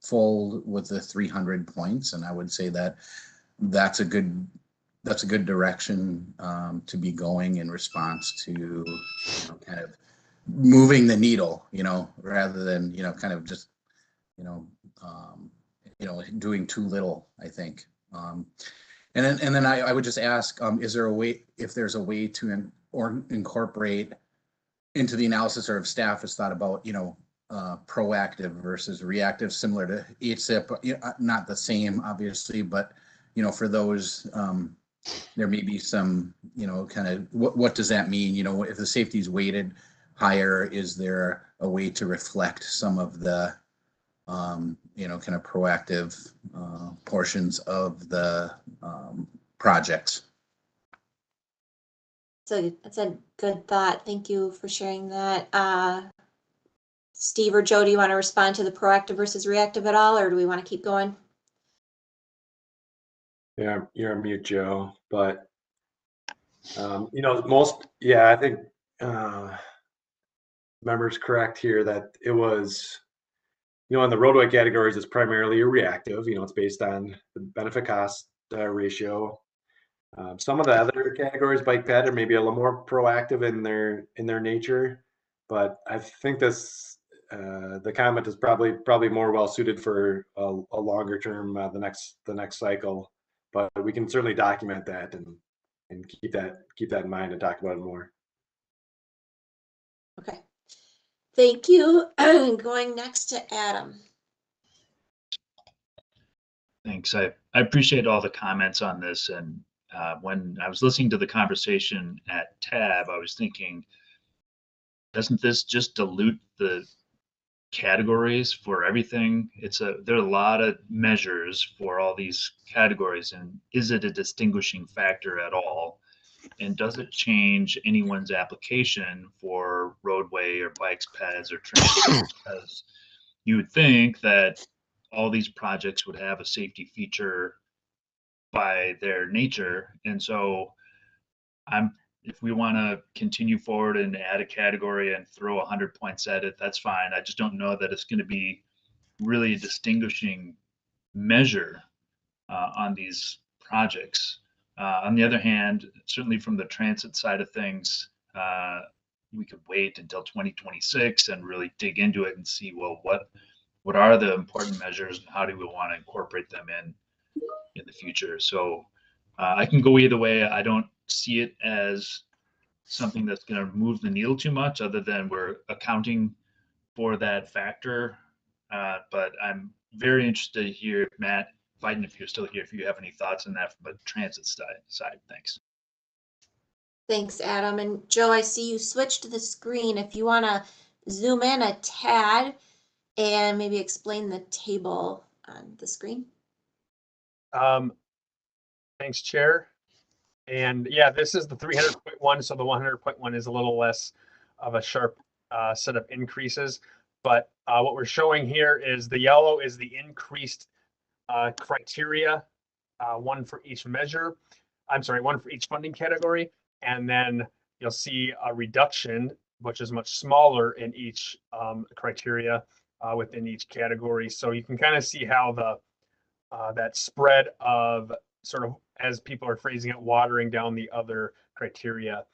full with the 300 points. And I would say that that's a good direction to be going in response to kind of moving the needle, rather than kind of just doing too little, I think. And then I would just ask, is there a way, if there's a way to incorporate into the analysis, or if staff has thought about proactive versus reactive, similar to HSIP, not the same obviously, but for those there may be some kind of what does that mean? If the safety is weighted higher, is there a way to reflect some of the kind of proactive portions of the projects? So that's a good thought. Thank you for sharing that. Steve or Joe, do you want to respond to the proactive versus reactive at all, or do we want to keep going? Yeah, you're on mute, Joe. But I think members correct here that it was, in the roadway categories, it's primarily a reactive. It's based on the benefit cost ratio. Some of the other categories, bike ped, are maybe a little more proactive in their nature. But I think this the comment is probably more well suited for a longer term, the next cycle. But we can certainly document that and keep that in mind and talk about it more. Okay. Thank you. Going next to Adam. Thanks. I appreciate all the comments on this. And when I was listening to the conversation at TAB, I was thinking, doesn't this just dilute the categories for everything? There are a lot of measures for all these categories, and is it a distinguishing factor at all? And does it change anyone's application for roadway or bikes, pads, or transit? Because you would think that all these projects would have a safety feature by their nature. And so if we want to continue forward and add a category and throw 100 points at it, that's fine. I just don't know that it's going to be really a distinguishing measure on these projects. On the other hand, certainly from the transit side of things, we could wait until 2026 and really dig into it and see, well, what are the important measures and how do we want to incorporate them in the future? So I can go either way. I don't see it as something that's going to move the needle too much, other than we're accounting for that factor. But I'm very interested to hear, Matt, Biden, if you're still here, if you have any thoughts on that from a transit side. Thanks. Thanks, Adam. And Joe, I see you switched the screen. If you want to zoom in a tad and maybe explain the table on the screen. Thanks, Chair. And yeah, this is the 300.1, so the 100.1 is a little less of a sharp set of increases. But what we're showing here is the yellow is the increased criteria, one for each measure. I'm sorry, one for each funding category. And then you'll see a reduction, which is much smaller in each criteria within each category. So you can kind of see how the that spread of sort of, as people are phrasing it, watering down the other criteria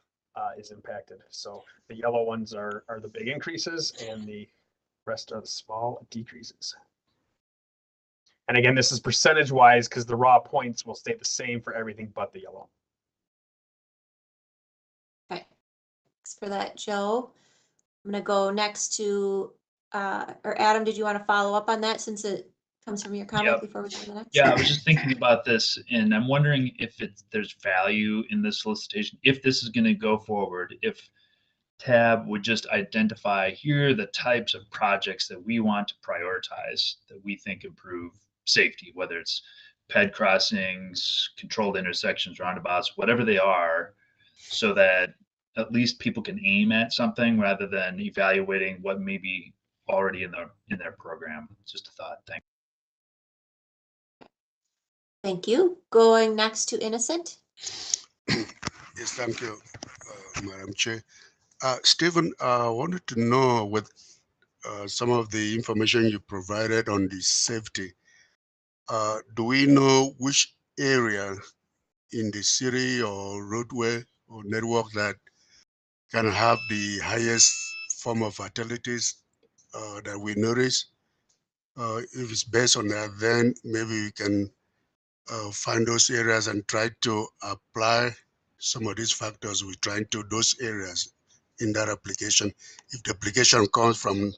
is impacted. So the yellow ones are the big increases and the rest are the small decreases. And again, this is percentage wise because the raw points will stay the same for everything but the yellow. Okay, thanks for that, Joe. I'm going to go next to, or Adam, did you want to follow up on that since it comes from your comment before we go to the next? Yeah, I was just thinking about this, and I'm wondering if there's value in this solicitation, if this is going to go forward, if TAB would just identify, here are the types of projects that we want to prioritize that we think improve safety, whether it's ped crossings, controlled intersections, roundabouts, whatever they are, so that at least people can aim at something rather than evaluating what may be already in their program. It's just a thought. Thanks. Thank you. Going next to Innocent. Yes, thank you, Madam Chair. Stephen, I wanted to know with some of the information you provided on the safety, do we know which area in the city or roadway or network that can have the highest form of fatalities that we notice? If it's based on that, then maybe we can find those areas and try to apply some of these factors we're trying to those areas in that application. If the application comes from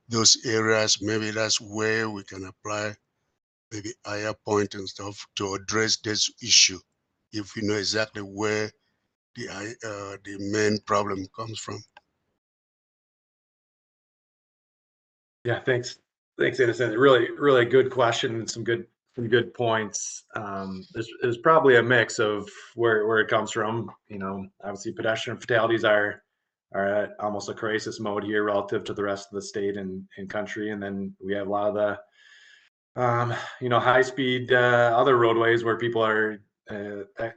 those areas, maybe that's where we can apply maybe higher point and stuff to address this issue, if we know exactly where the main problem comes from. Yeah, thanks, Innocent. Really good question and some good points. There's probably a mix of where it comes from. You know, obviously pedestrian fatalities are at almost a crisis mode here relative to the rest of the state and country, and then we have a lot of the high speed other roadways where people are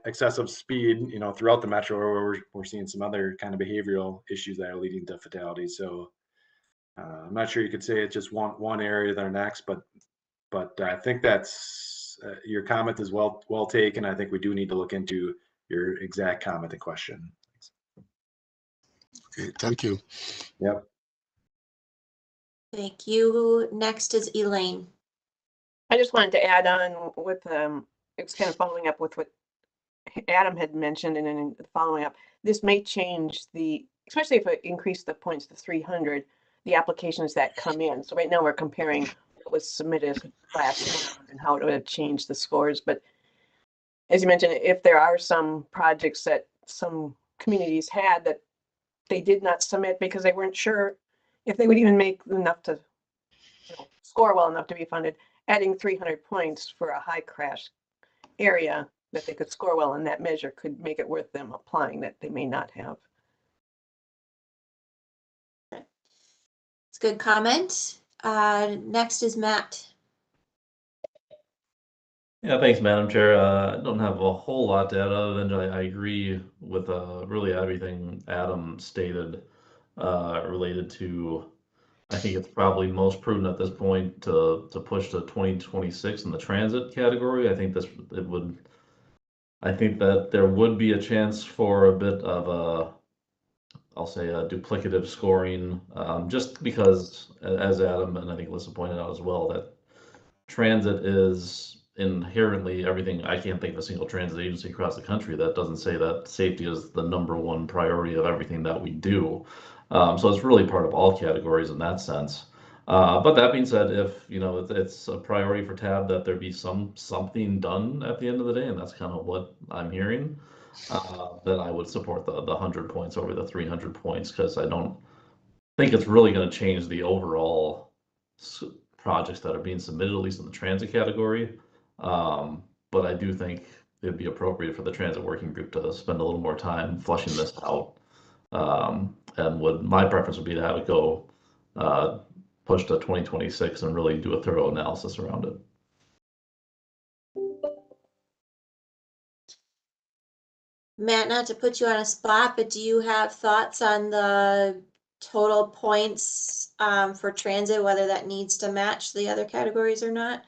excessive speed, throughout the metro, where we're seeing some other kind of behavioral issues that are leading to fatalities. So I'm not sure you could say it's just one area to the next, but I think that's your comment is well taken. I think we do need to look into your exact comment and question. Okay, thank you. Yep. Thank you. Next is Elaine. I just wanted to add on with, it's kind of following up with what Adam had mentioned, and then following up, this may change especially if it increased the points to 300, the applications that come in. So right now we're comparing what was submitted last month and how it would have changed the scores. But as you mentioned, if there are some projects that some communities had that they did not submit because they weren't sure if they would even make enough to score well enough to be funded, adding 300 points for a high crash area that they could score well in that measure could make it worth them applying that they may not have. It's a good comment. Next is Matt. Yeah, thanks, Madam Chair. I don't have a whole lot to add other than I agree with really everything Adam stated related to. I think it's probably most prudent at this point to push to 2026 in the transit category. I think that there would be a chance for a bit of a, I'll say, a duplicative scoring, just because, as Adam and I think Alyssa pointed out as well, that transit is inherently everything. I can't think of a single transit agency across the country that doesn't say that safety is the #1 priority of everything that we do. So it's really part of all categories in that sense. But that being said, if it's a priority for TAB that there be something done at the end of the day, and that's kind of what I'm hearing, then I would support the 100 points over the 300 points, because I don't think it's really going to change the overall projects that are being submitted, at least in the transit category. But I do think it'd be appropriate for the transit working group to spend a little more time fleshing this out. And my preference would be to have it go push to 2026 and really do a thorough analysis around it. Matt, not to put you on a spot, but do you have thoughts on the total points for transit, whether that needs to match the other categories or not?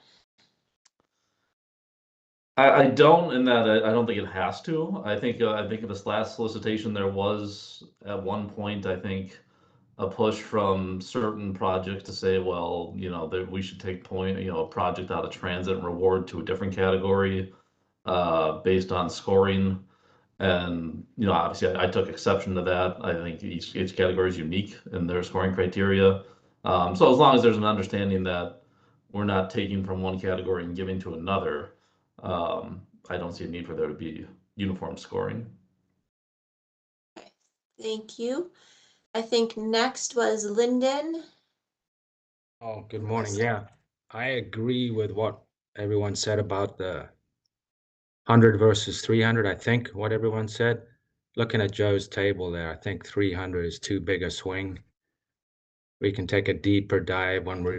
I don't, in that I don't think it has to. I think in this last solicitation there was at one point, I think, a push from certain projects to say, well, that we should take a project out of transit and reward to a different category based on scoring. And obviously I took exception to that. I think each category is unique in their scoring criteria. So as long as there's an understanding that we're not taking from one category and giving to another, I don't see a need for there to be uniform scoring. Okay, thank you. I think next was Lyndon. Oh, good morning. Yeah, I agree with what everyone said about the 100 versus 300. I think what everyone said. Looking at Joe's table there, I think 300 is too big a swing. We can take a deeper dive when we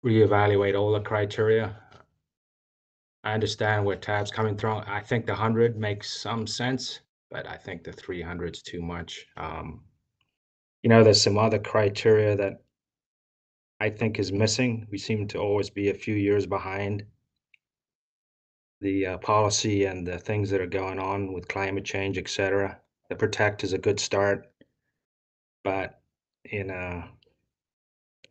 reevaluate all the criteria. I understand where TAB's coming from. I think the 100 makes some sense, but I think the 300 is too much. There's some other criteria that I think is missing. We seem to always be a few years behind the policy and the things that are going on with climate change, etc. The protect is a good start, but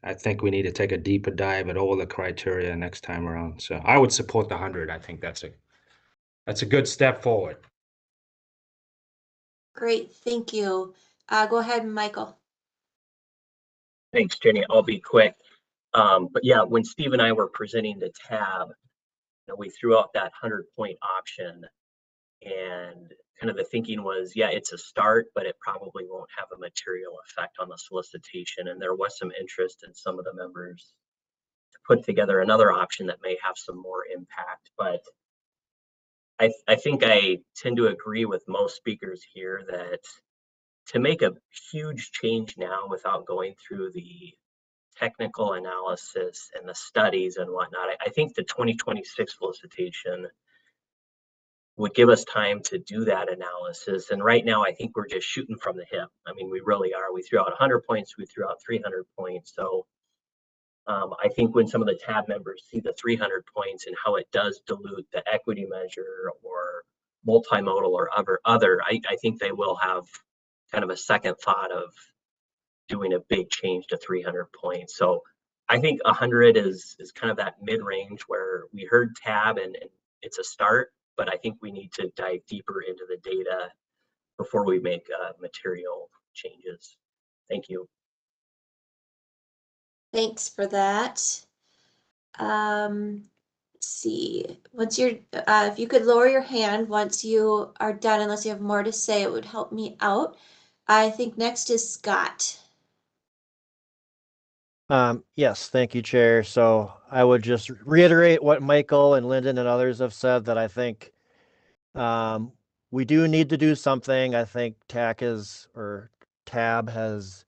I think we need to take a deeper dive at all the criteria next time around. So I would support the 100. I think that's a good step forward. Great, thank you. Go ahead, Michael. Thanks, Jenny. I'll be quick. But yeah, when Steve and I were presenting the TAB, we threw out that 100-point option, and kind of the thinking was, yeah, it's a start, but it probably won't have a material effect on the solicitation. And there was some interest in some of the members to put together another option that may have some more impact. But I think I tend to agree with most speakers here that to make a huge change now without going through the technical analysis and the studies and whatnot, I think the 2026 solicitation would give us time to do that analysis. And right now, I think we're just shooting from the hip. I mean, we really are. We threw out 100 points, we threw out 300 points. So I think when some of the TAB members see the 300 points and how it does dilute the equity measure or multimodal or other, I think they will have kind of a second thought of doing a big change to 300 points. So I think 100 is kind of that mid-range where we heard TAB and it's a start, but I think we need to dive deeper into the data before we make material changes. Thank you. Thanks for that. Let's see. Once you're, if you could lower your hand once you are done, unless you have more to say, it would help me out. I think next is Scott. Yes, thank you, Chair. So I would just reiterate what Michael and Lyndon and others have said, that I think we do need to do something. I think TAB has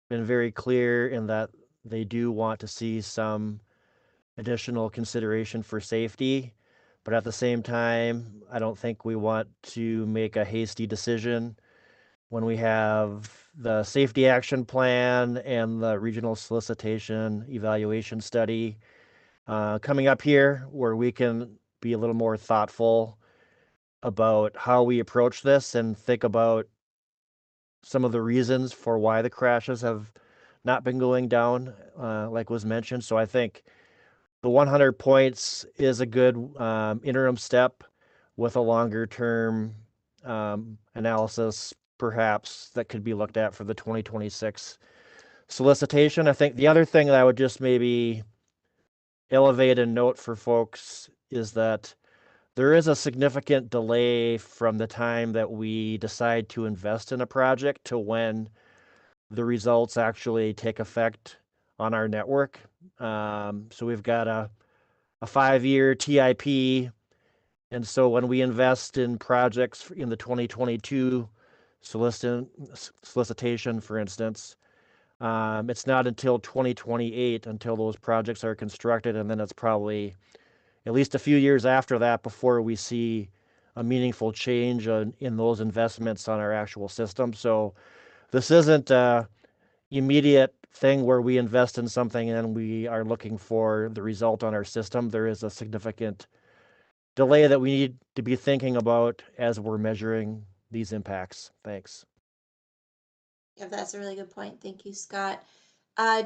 been very clear in that they do want to see some additional consideration for safety. But at the same time, I don't think we want to make a hasty decision when we have the safety action plan and the regional solicitation evaluation study coming up here, where we can be a little more thoughtful about how we approach this and think about some of the reasons for why the crashes have not been going down, like was mentioned. So I think the 100 points is a good interim step with a longer term analysis, perhaps, that could be looked at for the 2026 solicitation. I think the other thing that I would just maybe elevate and note for folks is that there is a significant delay from the time that we decide to invest in a project to when the results actually take effect on our network. So we've got a 5-year TIP. And so when we invest in projects in the 2022 solicitation, for instance, it's not until 2028 until those projects are constructed. And then it's probably at least a few years after that before we see a meaningful change in those investments on our actual system. So this isn't a immediate thing where we invest in something and we are looking for the result on our system. There is a significant delay that we need to be thinking about as we're measuring these impacts. Thanks. Yeah, that's a really good point. Thank you, Scott.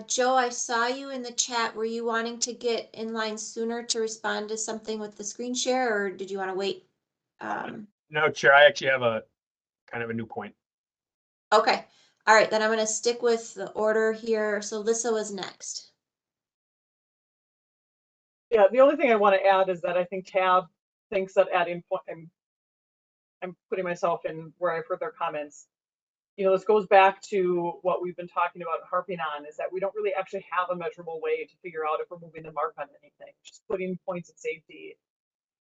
Joe, I saw you in the chat. Were you wanting to get in line sooner to respond to something with the screen share, or did you want to wait? No, Chair, I actually have a kind of a new point. Okay. All right, then I'm going to stick with the order here. So Lissa was next. Yeah, the only thing I want to add is that I think Tab thinks that adding, I'm putting myself in where I've heard their comments. You know, this goes back to what we've been talking about, harping on, is that we don't really actually have a measurable way to figure out if we're moving the mark on anything. Just putting points of safety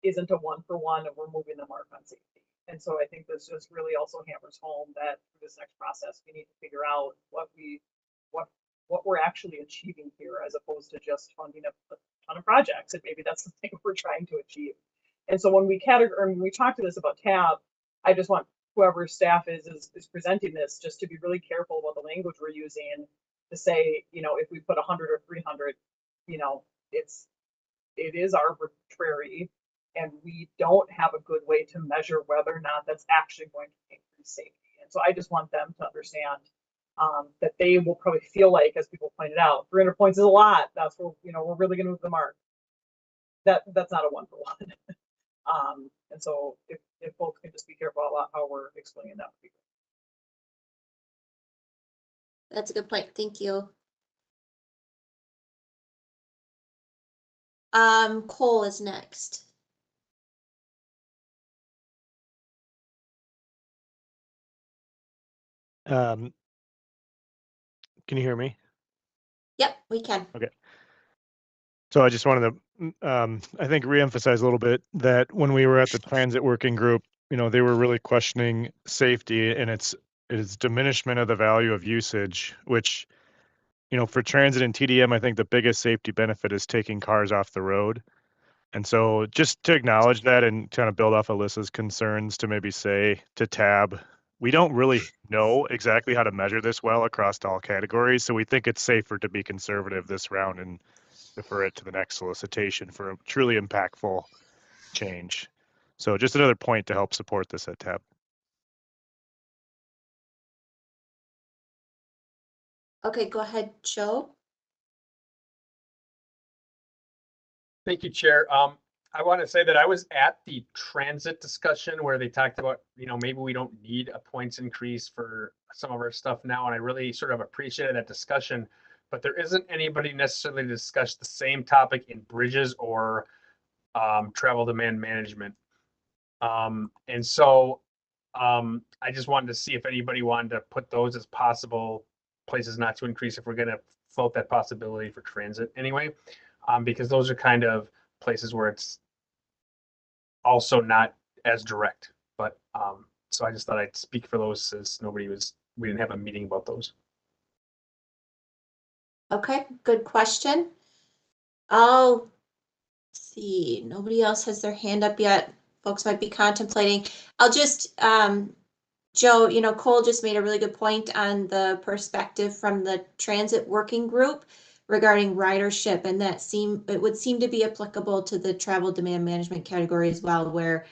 isn't a 1-for-1 and we're moving the mark on safety. And so I think this just really also hammers home that for this next process, we need to figure out what we're actually achieving here, as opposed to just funding a ton of projects. And maybe that's the thing we're trying to achieve. And so when we talk to this about Tab, I just want whoever staff is presenting this just to be really careful about the language we're using to say, you know, if we put 100 or 300, you know, it is arbitrary, and we don't have a good way to measure whether or not that's actually going to increase safety. And so I just want them to understand that they will probably feel like, as people pointed out, 300 points is a lot. That's where, you know, we're really going to move the mark. That's not a 1-for-1. And so if folks can just be careful about how we're explaining that. That's a good point. Thank you. Cole is next. Can you hear me? Yep, we can. Okay. So I just wanted to, I think, reemphasize a little bit that when we were at the transit working group, you know, they were really questioning safety and its diminishment of the value of usage, which, you know, for transit and TDM, I think the biggest safety benefit is taking cars off the road. And so just to acknowledge that and kind of build off Alyssa's concerns, to maybe say to Tab, we don't really know exactly how to measure this well across all categories. So we think it's safer to be conservative this round and defer it to the next solicitation for a truly impactful change. So just another point to help support this at Tab. Okay, go ahead, Joe. Thank you, Chair. I want to say that I was at the transit discussion where they talked about, you know, maybe we don't need a points increase for some of our stuff now. And I really sort of appreciated that discussion, but there isn't anybody necessarily to discuss the same topic in bridges or travel demand management. And so I just wanted to see if anybody wanted to put those as possible places not to increase if we're going to float that possibility for transit anyway, because those are kind of places where it's also not as direct. But so I just thought I'd speak for those, since we didn't have a meeting about those. Okay, good question. I'll See, nobody else has their hand up yet. Folks might be contemplating. I'll just, Joe, Cole just made a really good point on the perspective from the transit working group regarding ridership, and it would seem to be applicable to the travel demand management category as well, where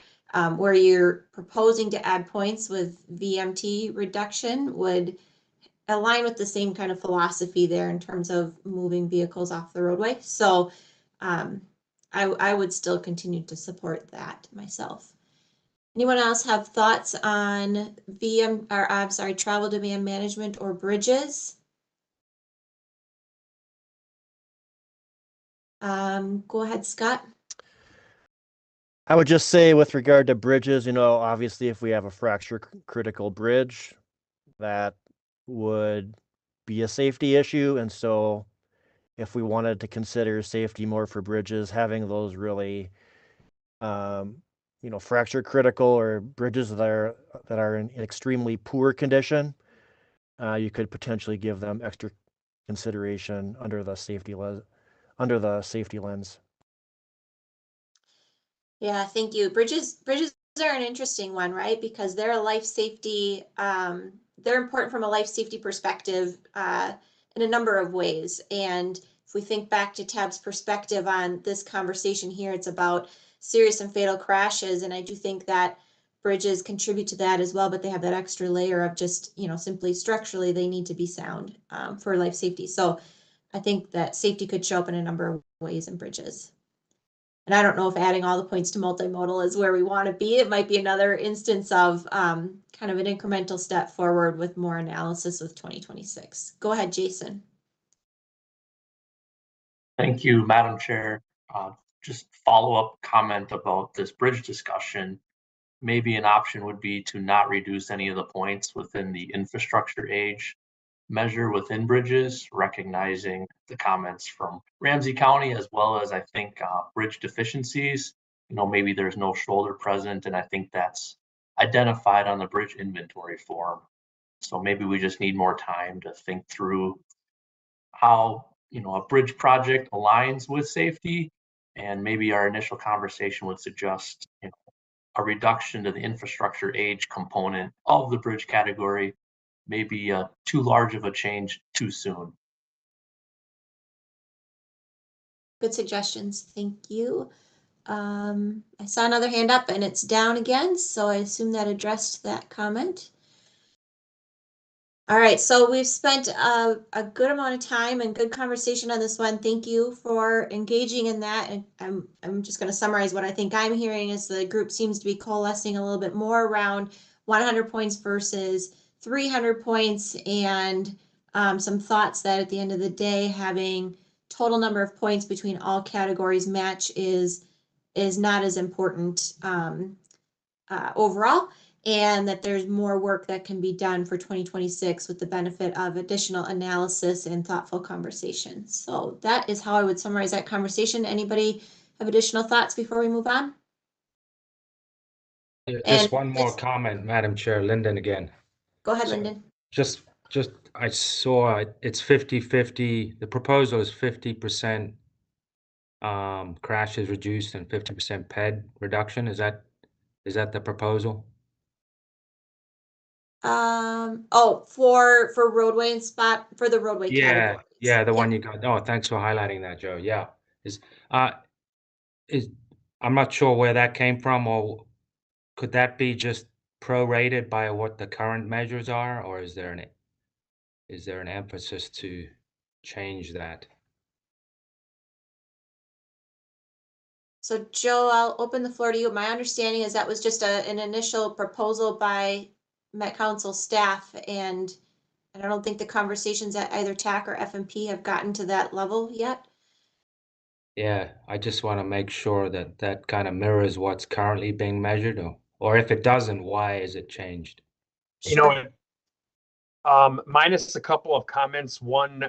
you're proposing to add points with VMT reduction would align with the same kind of philosophy there in terms of moving vehicles off the roadway. So I would still continue to support that myself. Anyone else have thoughts on travel demand management or bridges? Go ahead, Scott. I would just say with regard to bridges, obviously if we have a fracture critical bridge, that would be a safety issue. And so if we wanted to consider safety more for bridges, having those really, fracture critical or bridges that are in extremely poor condition, you could potentially give them extra consideration under the safety lens. Yeah, thank you. Bridges are an interesting one, right? Because they're a life safety, they're important from a life safety perspective in a number of ways. And if we think back to Tab's perspective on this conversation here, it's about serious and fatal crashes. And I do think that bridges contribute to that as well, but they have that extra layer of just, simply structurally, they need to be sound for life safety. So I think that safety could show up in a number of ways in bridges. And I don't know if adding all the points to multimodal is where we want to be. It might be another instance of kind of an incremental step forward with more analysis with 2026. Go ahead, Jason. Thank you, Madam Chair. Just follow-up comment about this bridge discussion. Maybe an option would be to not reduce any of the points within the infrastructure age measure within bridges, recognizing the comments from Ramsey County, as well as I think bridge deficiencies. Maybe there's no shoulder present, and I think that's identified on the bridge inventory form. So maybe we just need more time to think through how a bridge project aligns with safety, and maybe our initial conversation would suggest a reduction to the infrastructure age component of the bridge category. Maybe too large of a change too soon. Good suggestions. Thank you. I saw another hand up and it's down again, so I assume that addressed that comment. All right, so we've spent a good amount of time and good conversation on this one. Thank you for engaging in that. And I'm just going to summarize what I think I'm hearing is the group seems to be coalescing a little bit more around 100 points versus 300 points, and some thoughts that at the end of the day, having total number of points between all categories match is not as important overall, and that there's more work that can be done for 2026 with the benefit of additional analysis and thoughtful conversation. So that is how I would summarize that conversation. Anybody have additional thoughts before we move on? Just one more comment, Madam Chair, Lyndon again. Go ahead, Lyndon. Just I saw it's 50-50. The proposal is 50% crashes reduced and 50% PED reduction. Is that the proposal? For roadway and spot for the roadway category. Yeah, the one you got. Oh, thanks for highlighting that, Joe. Yeah, I'm not sure where that came from, or could that be just prorated by what the current measures are, or is there an emphasis to change that? So Joe, I'll open the floor to you. My understanding is that was just an initial proposal by Met Council staff, and I don't think the conversations at either TAC or FMP have gotten to that level yet. Yeah, I just want to make sure that kind of mirrors what's currently being measured, or if it doesn't, why is it changed? Minus a couple of comments. One,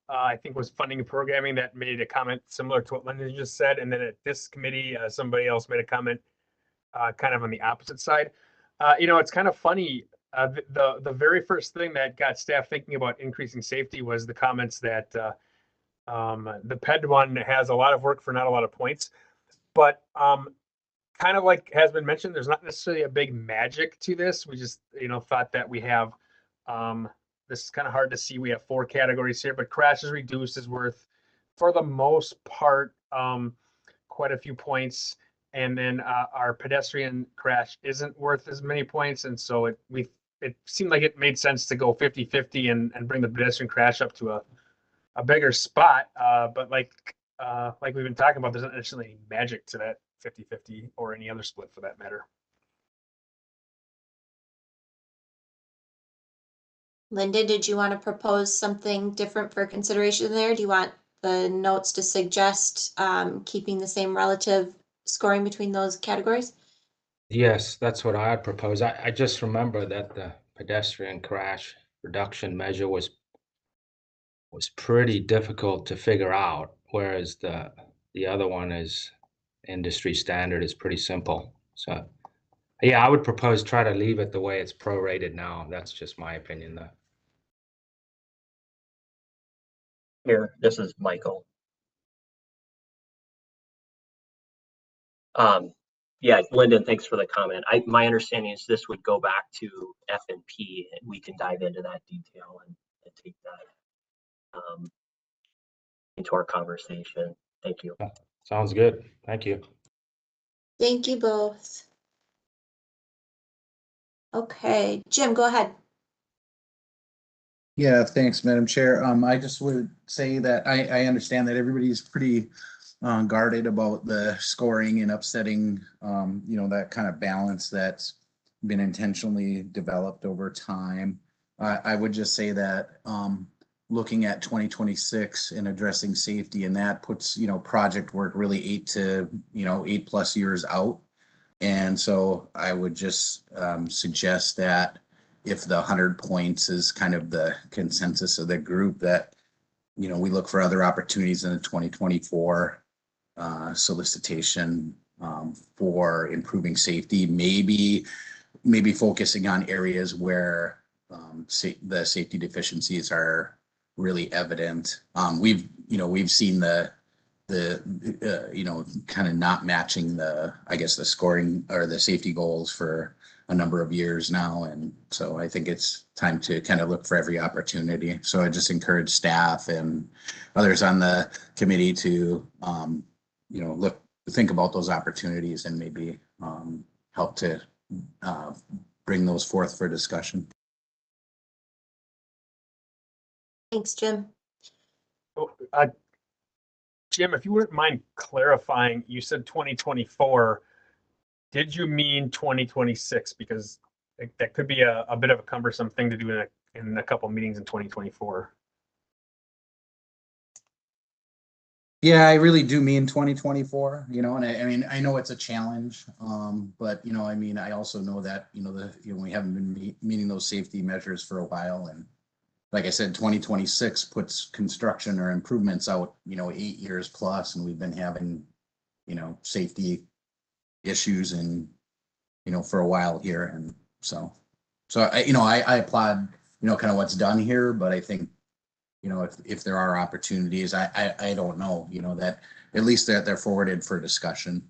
I think was funding and programming that made a comment similar to what Lyndon just said. And then at this committee, somebody else made a comment kind of on the opposite side. It's kind of funny. The very first thing that got staff thinking about increasing safety was the comments that the PED one has a lot of work for not a lot of points. but kind of like has been mentioned, there's not necessarily a big magic to this. We just, thought that we have, this is kind of hard to see. We have 4 categories here, but crashes reduced is worth, for the most part, quite a few points. And then our pedestrian crash isn't worth as many points. And so it seemed like it made sense to go 50-50 and bring the pedestrian crash up to a bigger spot. But like we've been talking about, there's not necessarily any magic to that 50-50 or any other split for that matter. Linda, did you want to propose something different for consideration there? Do you want the notes to suggest keeping the same relative scoring between those categories? Yes, that's what I propose. I just remember that the pedestrian crash reduction measure was pretty difficult to figure out, whereas the other one is industry standard, is pretty simple. So yeah, I would propose try to leave it the way it's prorated now. That's just my opinion though. Here, this is Michael. Yeah, Lyndon, thanks for the comment. My understanding is this would go back to F&P, and we can dive into that detail and take that into our conversation. Thank you. Sounds good. Thank you. Thank you both. Okay, Jim, go ahead. Yeah, thanks, Madam Chair. I just would say that I understand that everybody's pretty guarded about the scoring and upsetting, that kind of balance that's been intentionally developed over time. I would just say that looking at 2026 and addressing safety, and that puts, project work really 8+ years out. And so I would just suggest that if the 100 points is kind of the consensus of the group, that, we look for other opportunities in the 2024 solicitation for improving safety, maybe focusing on areas where the safety deficiencies are really evident. We've seen the kind of not matching the scoring or the safety goals for a number of years now. And so I think it's time to kind of look for every opportunity. So I just encourage staff and others on the committee to, think about those opportunities and maybe help to bring those forth for discussion. Thanks, Jim. Jim, if you wouldn't mind clarifying, you said 2024. Did you mean 2026? Because that could be a bit of a cumbersome thing to do in a couple meetings in 2024. Yeah, I really do mean 2024, and I know it's a challenge, but, I also know that, we haven't been meeting those safety measures for a while. And like I said, 2026 puts construction or improvements out, 8 years plus, and we've been having, safety issues and, for a while here. And so I applaud, kind of what's done here, but I think, if there are opportunities, I don't know, that at least they're forwarded for discussion.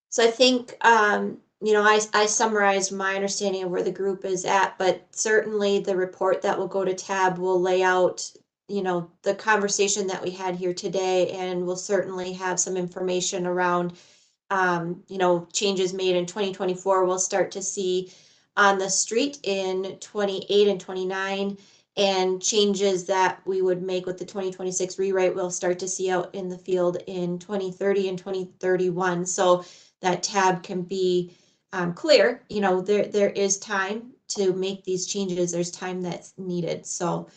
So I think, I summarized my understanding of where the group is at, but certainly the report that will go to TAB will lay out, the conversation that we had here today, and we'll certainly have some information around, changes made in 2024. We'll start to see on the street in 28 and 29, and changes that we would make with the 2026 rewrite we'll start to see out in the field in 2030 and 2031. So that TAB can be clear, there is time to make these changes. There's time that's needed. So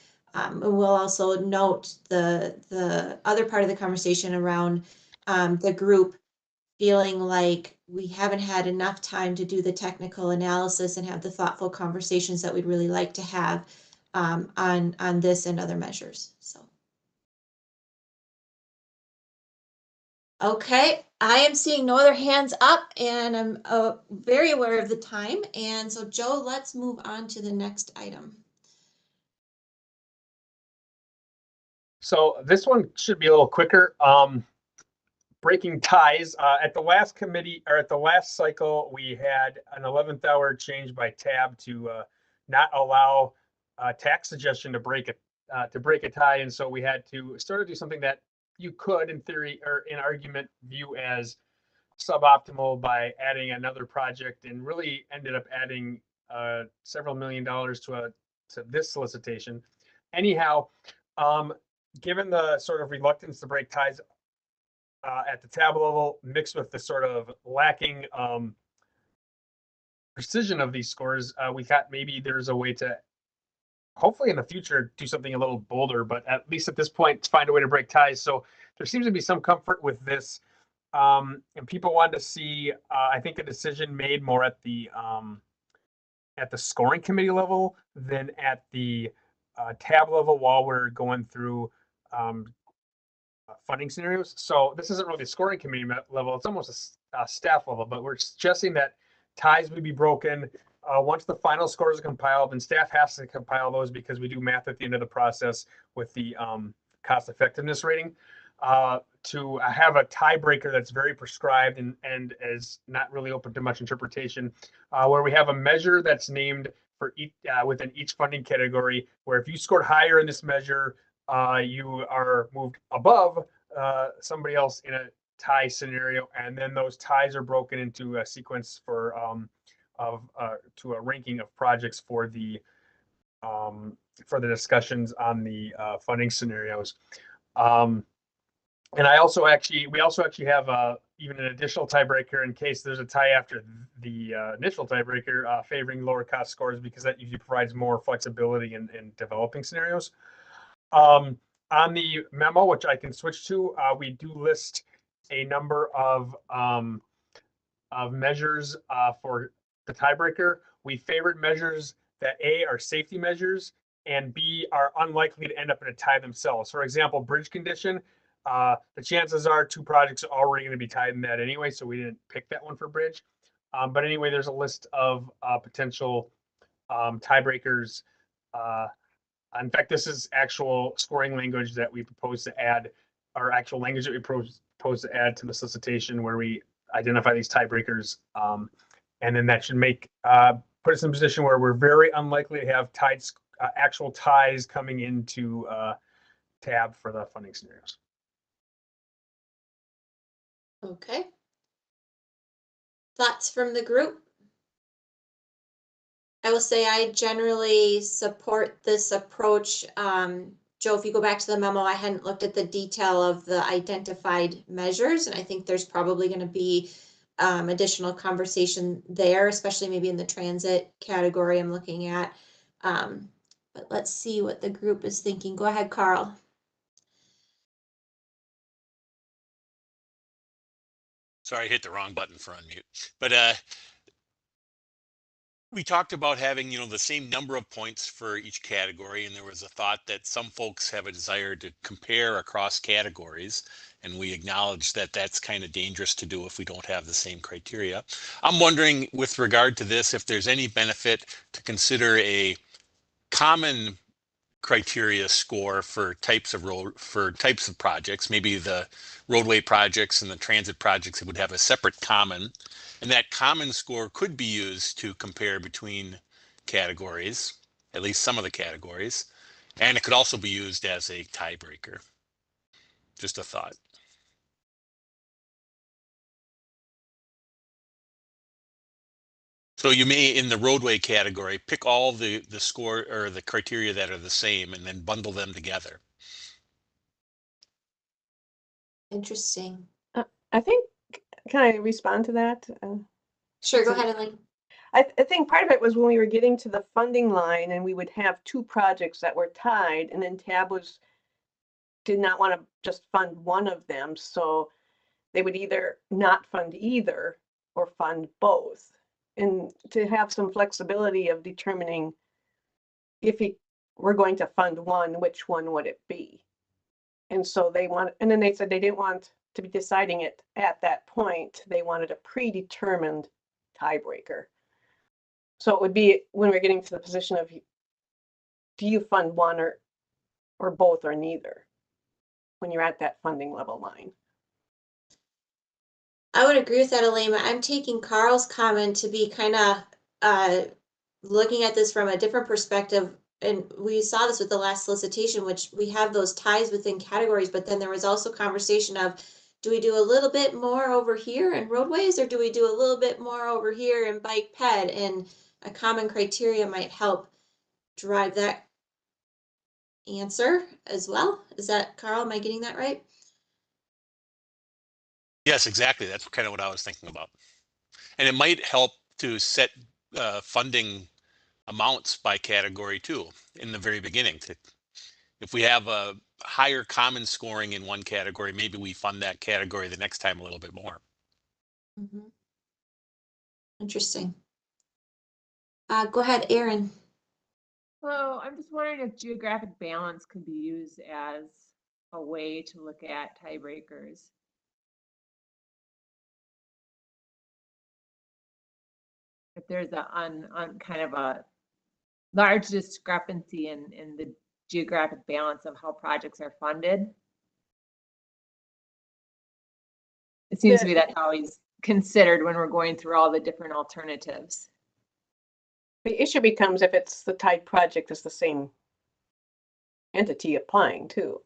we'll also note the other part of the conversation around the group feeling like we haven't had enough time to do the technical analysis and have the thoughtful conversations that we'd really like to have on this and other measures. So. Okay, I am seeing no other hands up, and I'm very aware of the time. And so, Joe, let's move on to the next item. So this one should be a little quicker. Breaking ties. At the last committee, or at the last cycle, we had an 11th hour change by tab to not allow tax suggestion to break a tie, and so we had to start to do something that you could, in theory or in argument, view as suboptimal by adding another project, and really ended up adding several $1 million to this solicitation. Anyhow, given the sort of reluctance to break ties at the tab level, mixed with the sort of lacking precision of these scores, we thought maybe there's a way to, hopefully in the future, do something a little bolder, but at least at this point, find a way to break ties. So there seems to be some comfort with this. And people wanted to see, I think, a decision made more at the scoring committee level than at the tab level while we're going through funding scenarios. So this isn't really a scoring committee level, it's almost a staff level, but we're suggesting that ties would be broken once the final scores are compiled, and staff has to compile those because we do math at the end of the process with the cost effectiveness rating, to have a tiebreaker that's very prescribed and is not really open to much interpretation, where we have a measure that's named for each within each funding category, where if you scored higher in this measure, you are moved above somebody else in a tie scenario, and then those ties are broken into a sequence for to a ranking of projects for the discussions on the funding scenarios. And we also actually have even an additional tiebreaker in case there's a tie after the initial tiebreaker, favoring lower cost scores, because that usually provides more flexibility in developing scenarios. On the memo, which I can switch to, we do list a number of measures for the tiebreaker. We favored measures that A, are safety measures, and B, are unlikely to end up in a tie themselves. For example, bridge condition, the chances are two projects are already going to be tied in that anyway, so we didn't pick that one for bridge. But anyway, there's a list of potential tiebreakers. In fact, this is actual scoring language that we propose to add, or actual language that we propose to add to the solicitation, where we identify these tiebreakers. And then that should put us in a position where we're very unlikely to have actual ties coming into tab for the funding scenarios. Okay. Thoughts from the group? I will say I generally support this approach. Joe, if you go back to the memo, I hadn't looked at the detail of the identified measures, and I think there's probably going to be additional conversation there, especially maybe in the transit category I'm looking at. But let's see what the group is thinking. Go ahead, Carl. Sorry, I hit the wrong button for unmute. But we talked about having, the same number of points for each category, and there was a thought that some folks have a desire to compare across categories, and we acknowledge that that's kind of dangerous to do if we don't have the same criteria. I'm wondering, with regard to this, if there's any benefit to consider a common criteria score for types of projects. Maybe the roadway projects and the transit projects would have a separate common, and that common score could be used to compare between categories, at least some of the categories, and it could also be used as a tiebreaker. Just a thought. So you may, in the roadway category, pick all the score or the criteria that are the same and then bundle them together. Interesting. I think, can I respond to that? Sure, go ahead, Elaine. I think part of it was when we were getting to the funding line and we would have two projects that were tied, and then tab did not want to just fund one of them. So they would either not fund either or fund both. And to have some flexibility of determining if we're going to fund one, which one would it be? And so and then they said they didn't want to be deciding it at that point. They wanted a predetermined tiebreaker. So it would be when we're getting to the position of, do you fund one or both or neither? when you're at that funding level line. I would agree with that, Elaine. I'm taking Carl's comment to be kind of looking at this from a different perspective. And we saw this with the last solicitation, which we have those ties within categories, but then there was also conversation of, do we do a little bit more over here in roadways, or do we do a little bit more over here in bike ped? And a common criteria might help drive that answer as well. Is that, Carl, am I getting that right? Yes, exactly. That's kind of what I was thinking about. And it might help to set funding amounts by category too in the very beginning. If we have a higher common scoring in one category, maybe we fund that category the next time a little bit more. Mm-hmm. Interesting. Go ahead, Aaron. Well, I'm just wondering if geographic balance could be used as a way to look at tiebreakers. If there's a on kind of a large discrepancy in the geographic balance of how projects are funded. It seems to me that's always considered when we're going through all the different alternatives. The issue becomes if it's the tied project, it's the same entity applying too,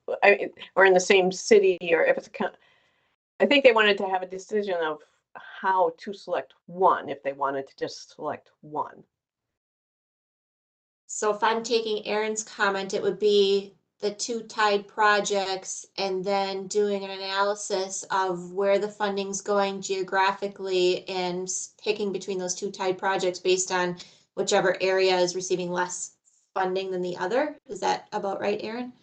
or in the same city, or if it's I think they wanted to have a decision of how to select one, if they wanted to just select one. So if I'm taking Aaron's comment, it would be the two tied projects and then doing an analysis of where the funding's going geographically and picking between those two tied projects based on whichever area is receiving less funding than the other. Is that about right, Aaron?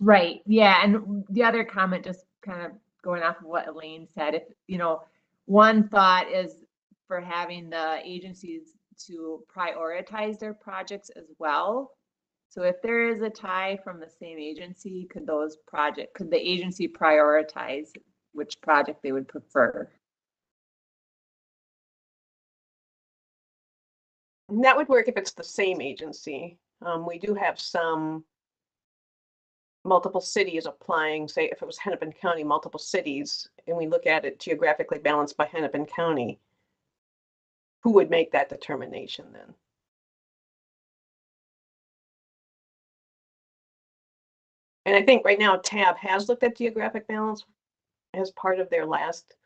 Right. Yeah. And the other comment, just kind of going off of what Elaine said, if, you know, one thought is for having the agencies to prioritize their projects as well. So if there is a tie from the same agency, could the agency prioritize which project they would prefer? And that would work if it's the same agency. We do have some multiple cities applying, say if it was Hennepin County, multiple cities, and we look at it geographically balanced by Hennepin County, who would make that determination then? And I think right now TAB has looked at geographic balance as part of their last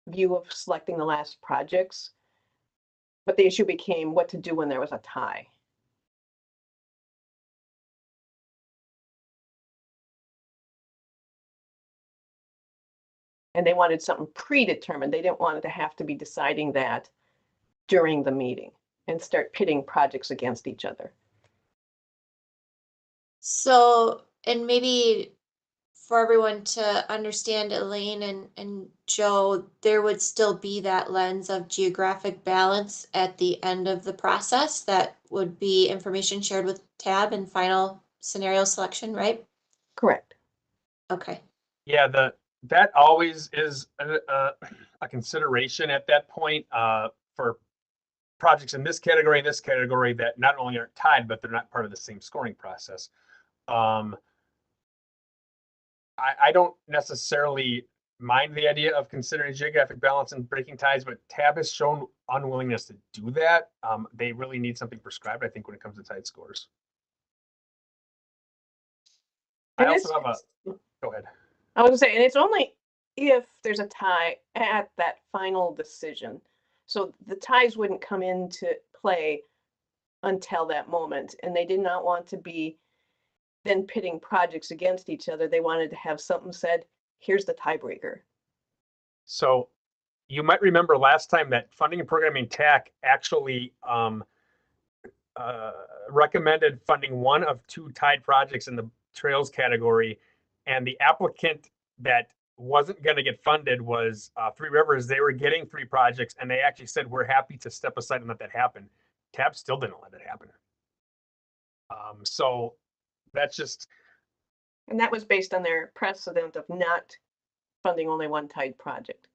view of selecting the last projects. But the issue became what to do when there was a tie. And they wanted something predetermined. They didn't want it to have to be deciding that during the meeting and start pitting projects against each other. So, and maybe for everyone to understand, Elaine and Joe, there would still be that lens of geographic balance at the end of the process. That would be information shared with TAB and final scenario selection, right? Correct. Okay. Yeah, that always is a consideration at that point for projects in this category that not only aren't tied, but they're not part of the same scoring process. I don't necessarily mind the idea of considering geographic balance and breaking ties, but TAB has shown unwillingness to do that. They really need something prescribed, I think, when it comes to tied scores. I also have go ahead. I was gonna say, and it's only if there's a tie at that final decision. So the ties wouldn't come into play until that moment, and they did not want to be then pitting projects against each other. They wanted to have something said, here's the tiebreaker. So you might remember last time that Funding and Programming TAC actually recommended funding one of two tied projects in the trails category, and the applicant that wasn't going to get funded was Three Rivers. They were getting three projects, and they actually said, we're happy to step aside and let that happen. TAB still didn't let it happen. So that's just. And that was based on their precedent of not funding only one tied project.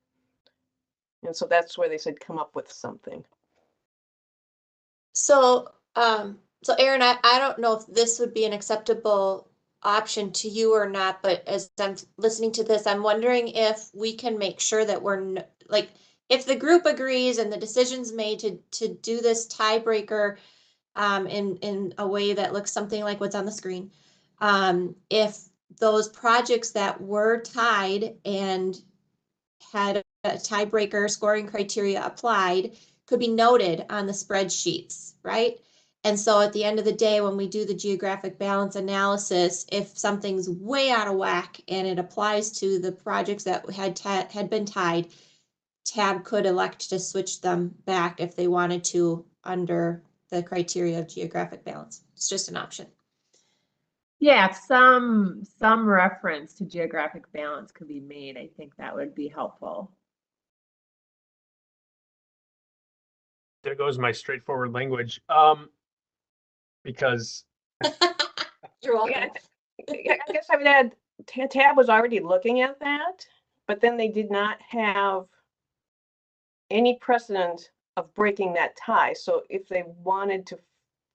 And so that's where they said, come up with something. So, so Aaron, I don't know if this would be an acceptable option to you or not, but as I'm listening to this, I'm wondering if we can make sure that we're like, if the group agrees and the decision's made to do this tiebreaker in a way that looks something like what's on the screen, if those projects that were tied and had a tiebreaker scoring criteria applied could be noted on the spreadsheets, right? And so at the end of the day, when we do the geographic balance analysis, if something's way out of whack and it applies to the projects that had been tied, TAB could elect to switch them back if they wanted to under the criteria of geographic balance. It's just an option. Yeah, if some reference to geographic balance could be made, I think that would be helpful. There goes my straightforward language. Because you're welcome. Yeah, I guess I would add, TAB was already looking at that, but then they did not have any precedent of breaking that tie. So if they wanted to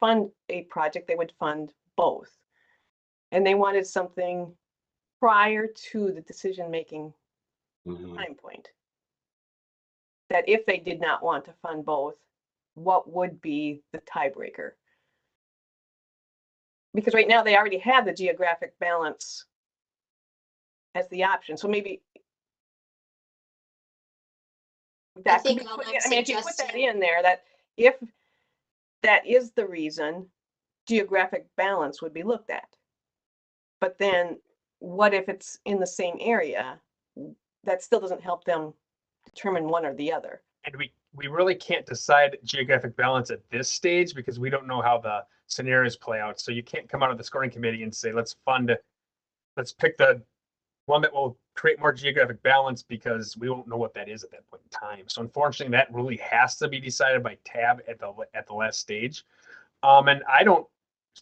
fund a project, they would fund both. And they wanted something prior to the decision-making time point. That if they did not want to fund both, what would be the tiebreaker? Because right now they already have the geographic balance as the option. So maybe that could be put in. I mean, if you put that in there, that if that is the reason, geographic balance would be looked at. But then what if it's in the same area? That still doesn't help them determine one or the other. And we really can't decide geographic balance at this stage because we don't know how the scenarios play out. So you can't come out of the scoring committee and say, let's pick the one that will create more geographic balance because we won't know what that is at that point in time. So unfortunately, that really has to be decided by TAB at the last stage. And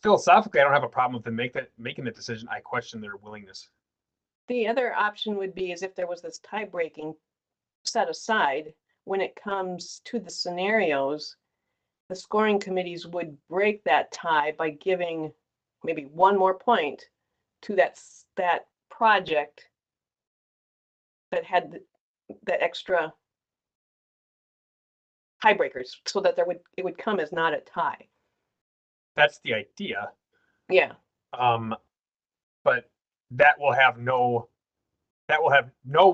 philosophically, I don't have a problem with them making the decision. I question their willingness. The other option would be is if there was this tie breaking set aside, when it comes to the scenarios, the scoring committees would break that tie by giving maybe one more point to that project that had the extra tiebreakers, so that it would come as not a tie. That's the idea. Yeah. But that will have no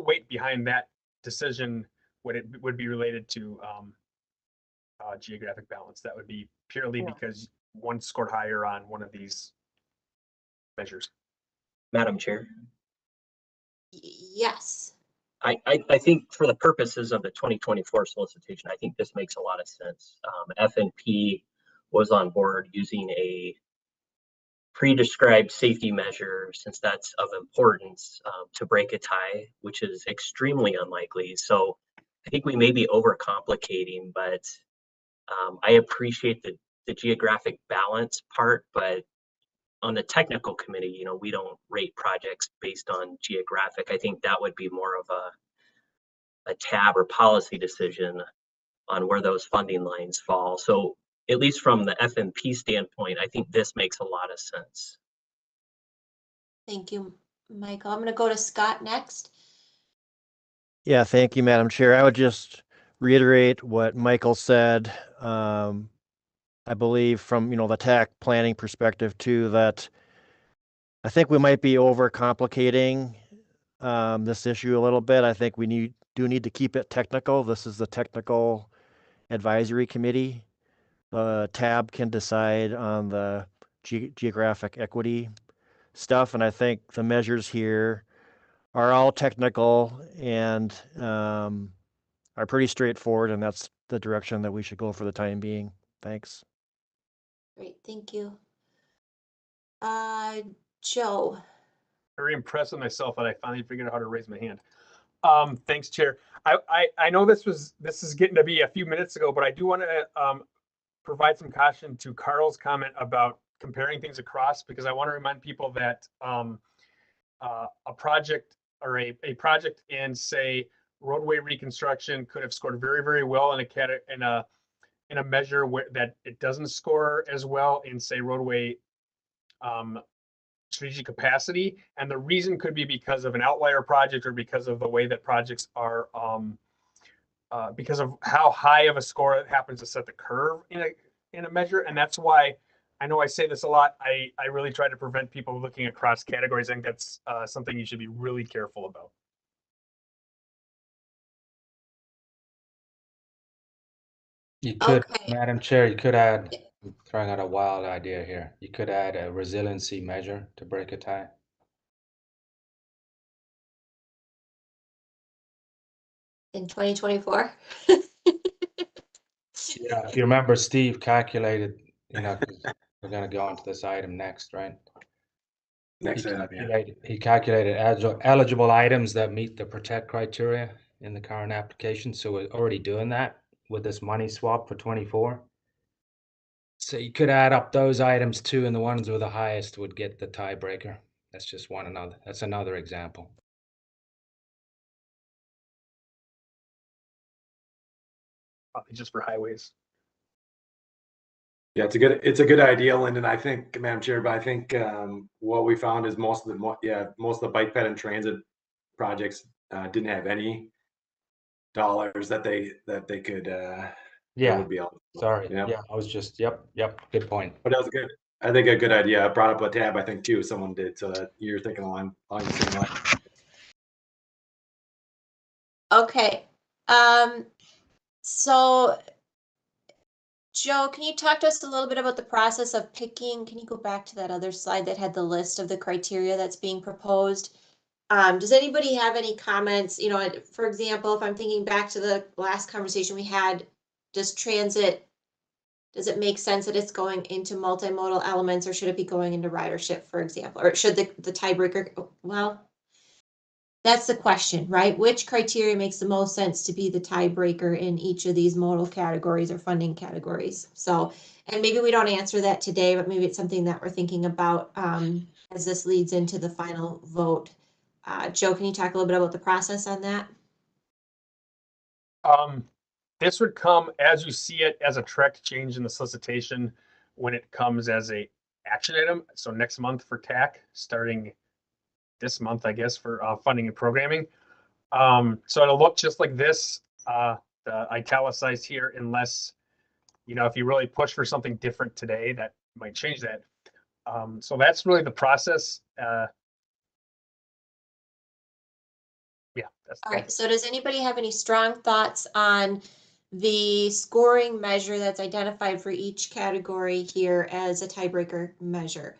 weight behind that decision when it would be related to geographic balance. That would be purely because one scored higher on one of these measures. Madam Chair. Yes. I think for the purposes of the 2024 solicitation, I think this makes a lot of sense. FNP was on board using a pre-described safety measure since that's of importance to break a tie, which is extremely unlikely. So I think we may be overcomplicating, but I appreciate the geographic balance part, but on the technical committee, we don't rate projects based on geographic. I think that would be more of a TAB or policy decision on where those funding lines fall. So at least from the FNP standpoint, I think this makes a lot of sense. Thank you, Michael. I'm going to go to Scott next. Yeah, thank you, Madam Chair. I would just reiterate what Michael said. I believe from, the TAC planning perspective too, that I think we might be overcomplicating this issue a little bit. I think we do need to keep it technical. This is the technical advisory committee. TAB can decide on the geographic equity stuff, and I think the measures here are all technical and are pretty straightforward, and that's the direction that we should go for the time being. Thanks. Great, thank you. Joe. Very impressed with myself that I finally figured out how to raise my hand. Thanks, Chair. I know this is getting to be a few minutes ago, but I do want to provide some caution to Carl's comment about comparing things across, because I want to remind people that a project or a project in, say, roadway reconstruction could have scored very, very well in a measure that it doesn't score as well in, say, roadway strategic capacity. And the reason could be because of an outlier project or because of the way that projects are, because of how high of a score it happens to set the curve in a measure. And that's why I know I say this a lot. I really try to prevent people looking across categories. I think that's something you should be really careful about. You could, Okay. Madam Chair, you could add, I'm throwing out a wild idea here. You could add a resiliency measure to break a tie. In 2024. Yeah, if you remember, Steve calculated, 'cause we're gonna go into this item next, right? Next item, yeah. He calculated eligible items that meet the protect criteria in the current application. So we're already doing that with this money swap for 24. So you could add up those items too, and the ones with the highest would get the tiebreaker. That's just that's another example. Probably just for highways. Yeah, it's a good idea, Lyndon. I think, Madam Chair, but I think what we found is most of the bike ped and transit projects didn't have any dollars that they could that would be eligible. Sorry. Yep. Yeah, I was just yep. Good point. But that was good. I think a good idea. I brought up a tab, I think too, someone did, so that you're thinking along the same line. Okay. So Joe, can you talk to us a little bit about the process of picking? Can you go back to that other slide that had the list of the criteria that's being proposed? Does anybody have any comments? You know, for example, if I'm thinking back to the last conversation we had, does it make sense that it's going into multimodal elements, or should it be going into ridership, for example? Or should the tiebreaker, well, that's the question, right? Which criteria makes the most sense to be the tiebreaker in each of these modal categories or funding categories? So, and maybe we don't answer that today, but maybe it's something that we're thinking about as this leads into the final vote. Joe, can you talk a little bit about the process on that? This would come as you see it as a track change in the solicitation when it comes as a action item. So next month for TAC, starting this month, I guess, for funding and programming. So it'll look just like this, the italicized here, unless, if you really push for something different today, that might change that. So that's really the process. Yeah. All right. So does anybody have any strong thoughts on the scoring measure that's identified for each category here as a tiebreaker measure?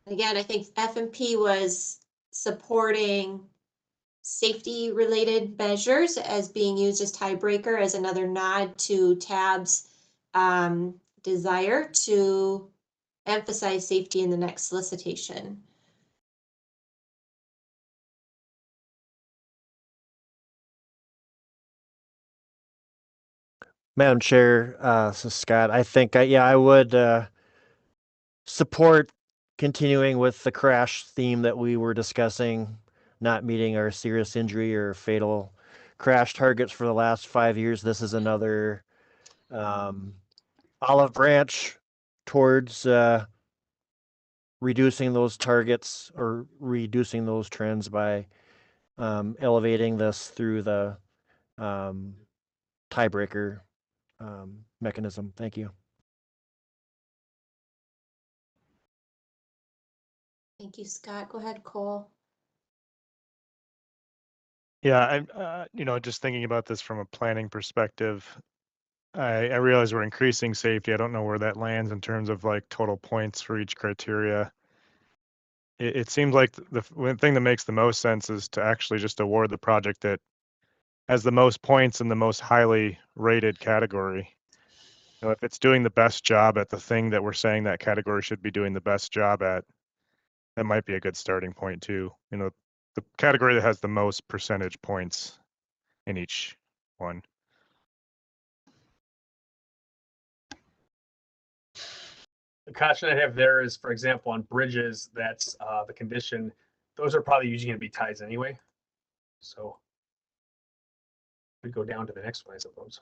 Again, I think F&P was supporting safety related measures as being used as tiebreaker, as another nod to TAB's desire to emphasize safety in the next solicitation. Madam Chair, so Scott, I think, I would support continuing with the crash theme that we were discussing, not meeting our serious injury or fatal crash targets for the last 5 years. This is another olive branch towards reducing those targets or reducing those trends by elevating this through the tiebreaker mechanism. Thank you. Thank you, Scott. Go ahead, Cole. Yeah, I'm, just thinking about this from a planning perspective, I realize we're increasing safety. I don't know where that lands in terms of like total points for each criteria. It seems like the one thing that makes the most sense is to actually just award the project that has the most points in the most highly rated category. If it's doing the best job at the thing that we're saying that category should be doing the best job at, that might be a good starting point too. The category that has the most percentage points in each one. The caution I have there is, for example, on bridges, that's the condition. Those are probably usually going to be ties anyway. So we go down to the next one, I suppose.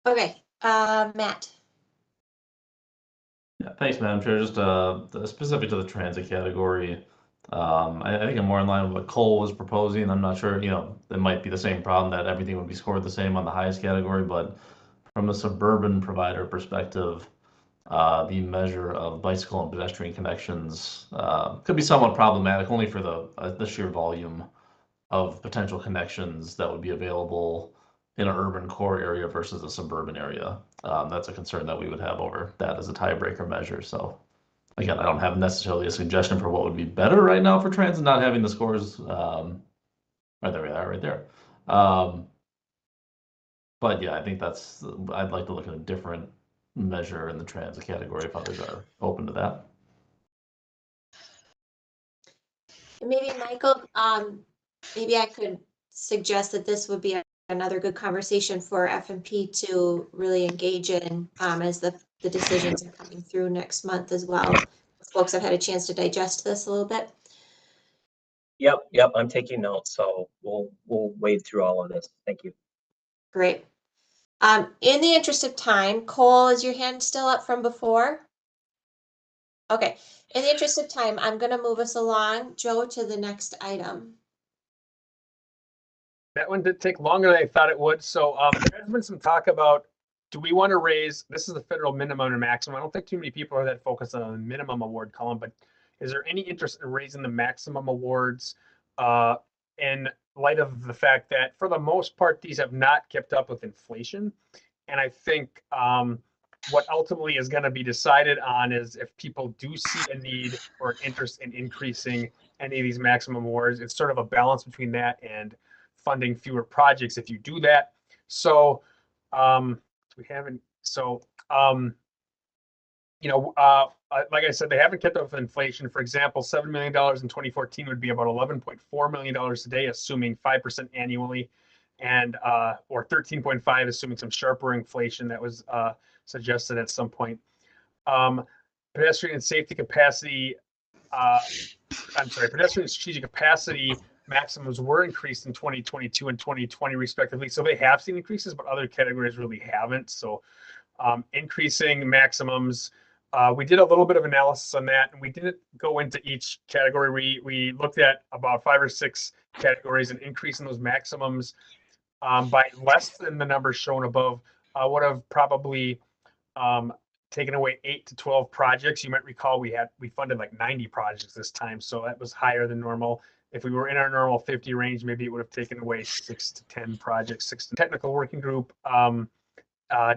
Okay, Matt. Yeah, thanks, Madam Chair. Just specific to the transit category, I think I'm more in line with what Cole was proposing. I'm not sure, it might be the same problem that everything would be scored the same on the highest category, but from a suburban provider perspective, the measure of bicycle and pedestrian connections could be somewhat problematic, only for the sheer volume of potential connections that would be available in an urban core area versus a suburban area. That's a concern that we would have over that as a tiebreaker measure. So again, I don't have necessarily a suggestion for what would be better right now for transit, not having the scores. Right there we are, right there. But yeah, I think I'd like to look at a different measure in the transit category if others are open to that. Maybe Michael, maybe I could suggest that this would be another good conversation for FMP to really engage in as the decisions are coming through next month as well. Folks have had a chance to digest this a little bit. Yep, I'm taking notes, so we'll wade through all of this. Thank you. Great. In the interest of time, Cole, is your hand still up from before? Okay, in the interest of time, I'm going to move us along, Joe, to the next item. That one did take longer than I thought it would. So there's been some talk about, do we want to raise, this is the federal minimum and maximum. I don't think too many people are that focused on the minimum award column, but is there any interest in raising the maximum awards in light of the fact that for the most part, these have not kept up with inflation? And I think what ultimately is going to be decided on is if people do see a need or an interest in increasing any of these maximum awards, it's sort of a balance between that and funding fewer projects if you do that. So we haven't, so like I said, they haven't kept up with inflation. For example, $7 million in 2014 would be about $11.4 million today, assuming 5% annually, and or 13.5, assuming some sharper inflation that was suggested at some point. Pedestrian safety capacity, pedestrian strategic capacity maximums were increased in 2022 and 2020 respectively. So they have seen increases, but other categories really haven't. So increasing maximums, we did a little bit of analysis on that, and we didn't go into each category. We looked at about 5 or 6 categories, and increasing those maximums by less than the numbers shown above would have probably taken away 8 to 12 projects. You might recall we funded like 90 projects this time, so that was higher than normal. If we were in our normal 50 range, maybe it would have taken away 6 to 10 projects. Technical working group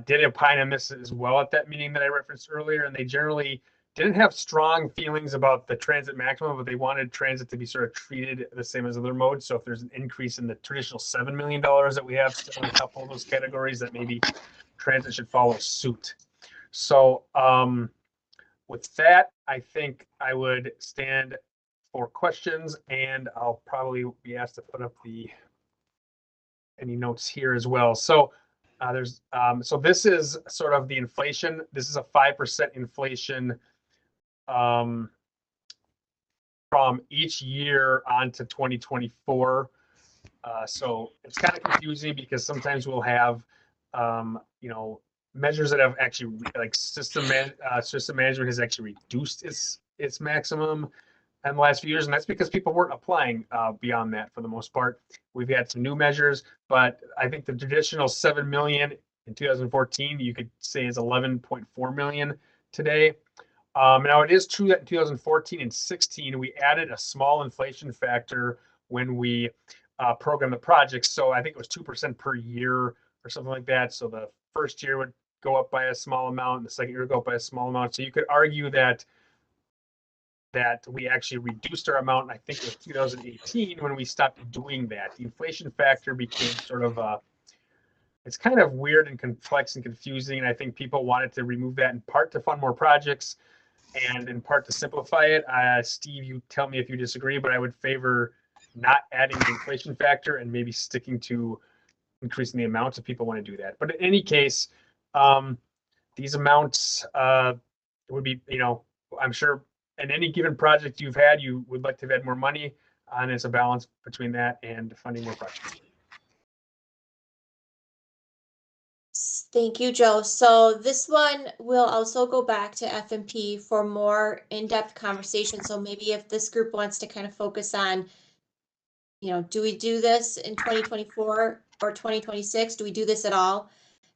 did opine on this as well at that meeting that I referenced earlier, and they generally didn't have strong feelings about the transit maximum, but they wanted transit to be sort of treated the same as other modes. So if there's an increase in the traditional $7 million that we have still in a couple of those categories, that maybe transit should follow suit. So with that, I think I would stand for questions, and I'll probably be asked to put up any notes here as well. So so this is sort of the inflation. This is a 5% inflation from each year on to 2024. So it's kind of confusing because sometimes we'll have measures that have actually, like system management has actually reduced its maximum in the last few years, and that's because people weren't applying beyond that for the most part. We've had some new measures, but I think the traditional 7 million in 2014, you could say is 11.4 million today. Now it is true that in 2014 and 16, we added a small inflation factor when we programmed the projects. So I think it was 2% per year or something like that. So the first year would go up by a small amount, and the second year would go up by a small amount. So you could argue that we actually reduced our amount, and I think it was 2018 when we stopped doing that. The inflation factor became sort of it's kind of weird and complex and confusing, and I think people wanted to remove that in part to fund more projects and in part to simplify it. Steve, you tell me if you disagree, but I would favor not adding the inflation factor and maybe sticking to increasing the amounts if people want to do that. But in any case, these amounts would be, I'm sure in any given project you've had, you would like to have had more money, and it's a balance between that and funding more projects. Thank you, Joe. So this one will also go back to F&P for more in-depth conversation. So maybe if this group wants to kind of focus on, do we do this in 2024 or 2026? Do we do this at all?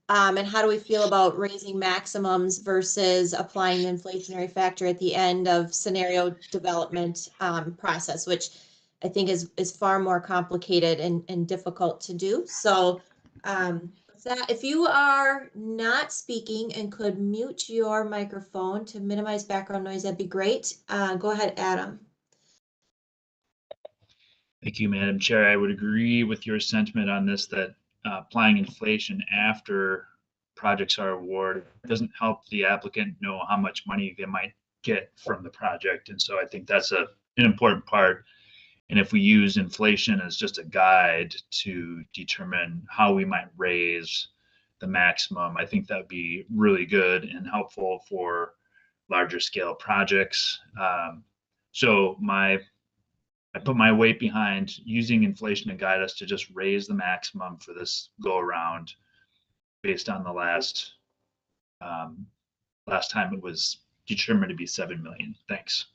And how do we feel about raising maximums versus applying the inflationary factor at the end of scenario development process, which I think is far more complicated and difficult to do. So with that, if you are not speaking and could mute your microphone to minimize background noise, that'd be great. Go ahead, Adam. Thank you, Madam Chair. I would agree with your sentiment on this, that applying inflation after projects are awarded doesn't help the applicant know how much money they might get from the project. And so I think that's an important part. And if we use inflation as just a guide to determine how we might raise the maximum, I think that would be really good and helpful for larger scale projects. So I put my weight behind using inflation to guide us to just raise the maximum for this go around based on the last time it was determined to be 7 million. Thanks.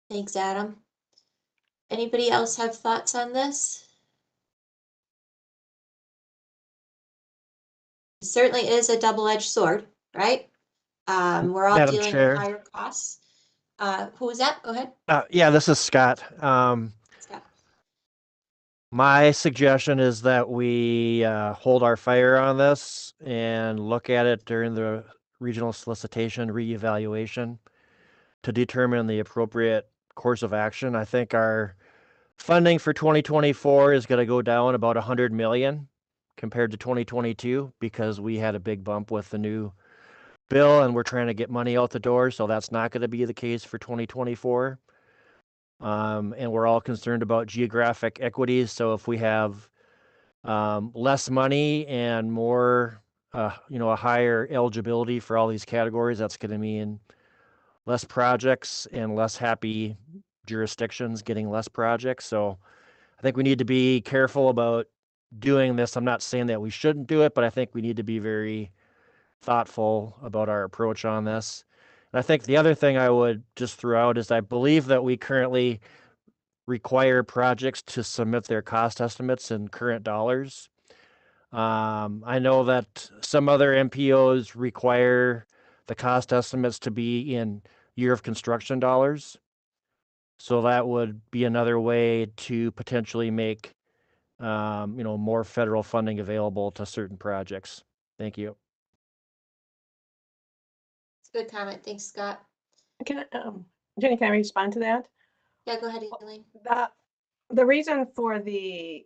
Thanks, Adam. Anybody else have thoughts on this? It certainly is a double-edged sword, right? We're all Madam dealing Chair. with higher costs. Who was that? Go ahead. Yeah, this is Scott. Scott. My suggestion is that we hold our fire on this and look at it during the regional solicitation reevaluation to determine the appropriate course of action. I think our funding for 2024 is going to go down about 100 million compared to 2022 because we had a big bump with the new bill and we're trying to get money out the door. So that's not going to be the case for 2024. And we're all concerned about geographic equities. So if we have less money and more, a higher eligibility for all these categories, that's going to mean less projects and less happy jurisdictions getting less projects. So I think we need to be careful about doing this. I'm not saying that we shouldn't do it, but I think we need to be very thoughtful about our approach on this. And I think the other thing I would just throw out is I believe that we currently require projects to submit their cost estimates in current dollars. I know that some other MPOs require the cost estimates to be in year of construction dollars. So that would be another way to potentially make, more federal funding available to certain projects. Thank you. It's a good comment. Thanks, Scott. Jenny, can I respond to that? Yeah, go ahead, Elaine. The reason for the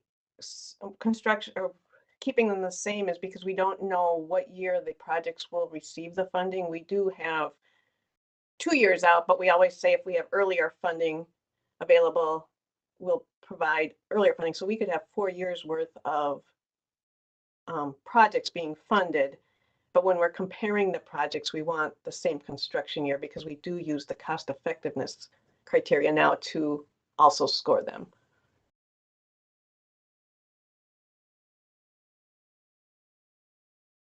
construction or keeping them the same is because we don't know what year the projects will receive the funding. We do have 2 years out, but we always say if we have earlier funding available, we'll provide earlier funding. So we could have 4 years worth of projects being funded. But when we're comparing the projects, we want the same construction year because we do use the cost effectiveness criteria now to also score them.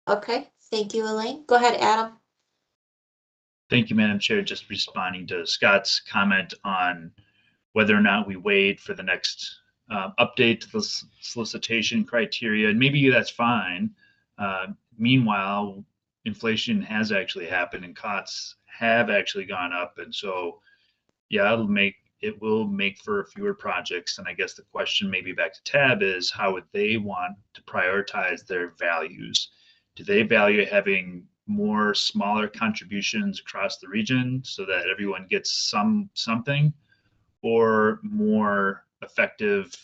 Okay, thank you, Elaine. Go ahead, Adam. Thank you, Madam Chair. Just responding to Scott's comment on whether or not we wait for the next update to the solicitation criteria, and maybe that's fine. Meanwhile, inflation has actually happened and costs have actually gone up. And so, yeah, it will make for fewer projects. And I guess the question maybe back to Tab is how would they want to prioritize their values? Do they value having more smaller contributions across the region so that everyone gets something, or more effective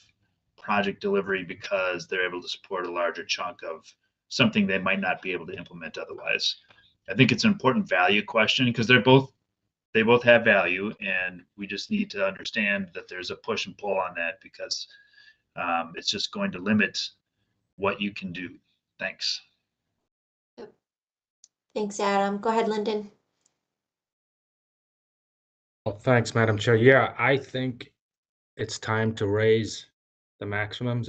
project delivery because they're able to support a larger chunk of something they might not be able to implement otherwise? I think it's an important value question because they both have value, and we just need to understand that there's a push and pull on that because it's just going to limit what you can do. Thanks. Thanks, Adam. Go ahead, Lyndon. Well, thanks, Madam Chair. Yeah, I think it's time to raise the maximums.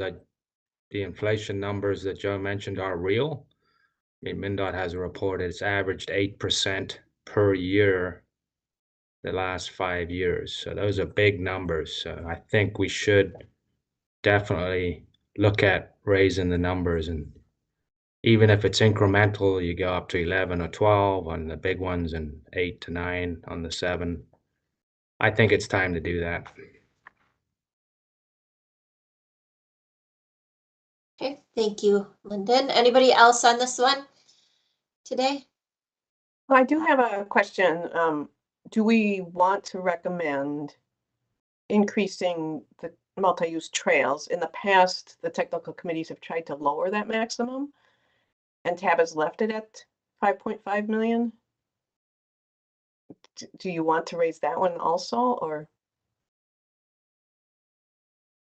the inflation numbers that Joe mentioned are real. I mean, MnDOT has reported it's averaged 8% per year the last 5 years. So those are big numbers. So I think we should definitely look at raising the numbers, and even if it's incremental, you go up to 11 or 12 on the big ones and 8 to 9 on the 7. I think it's time to do that. Okay, thank you, Lyndon. Anybody else on this one today? I do have a question. Do we want to recommend increasing the multi-use trails? In the past, the technical committees have tried to lower that maximum, and TAB has left it at 5.5 million. Do you want to raise that one also, or?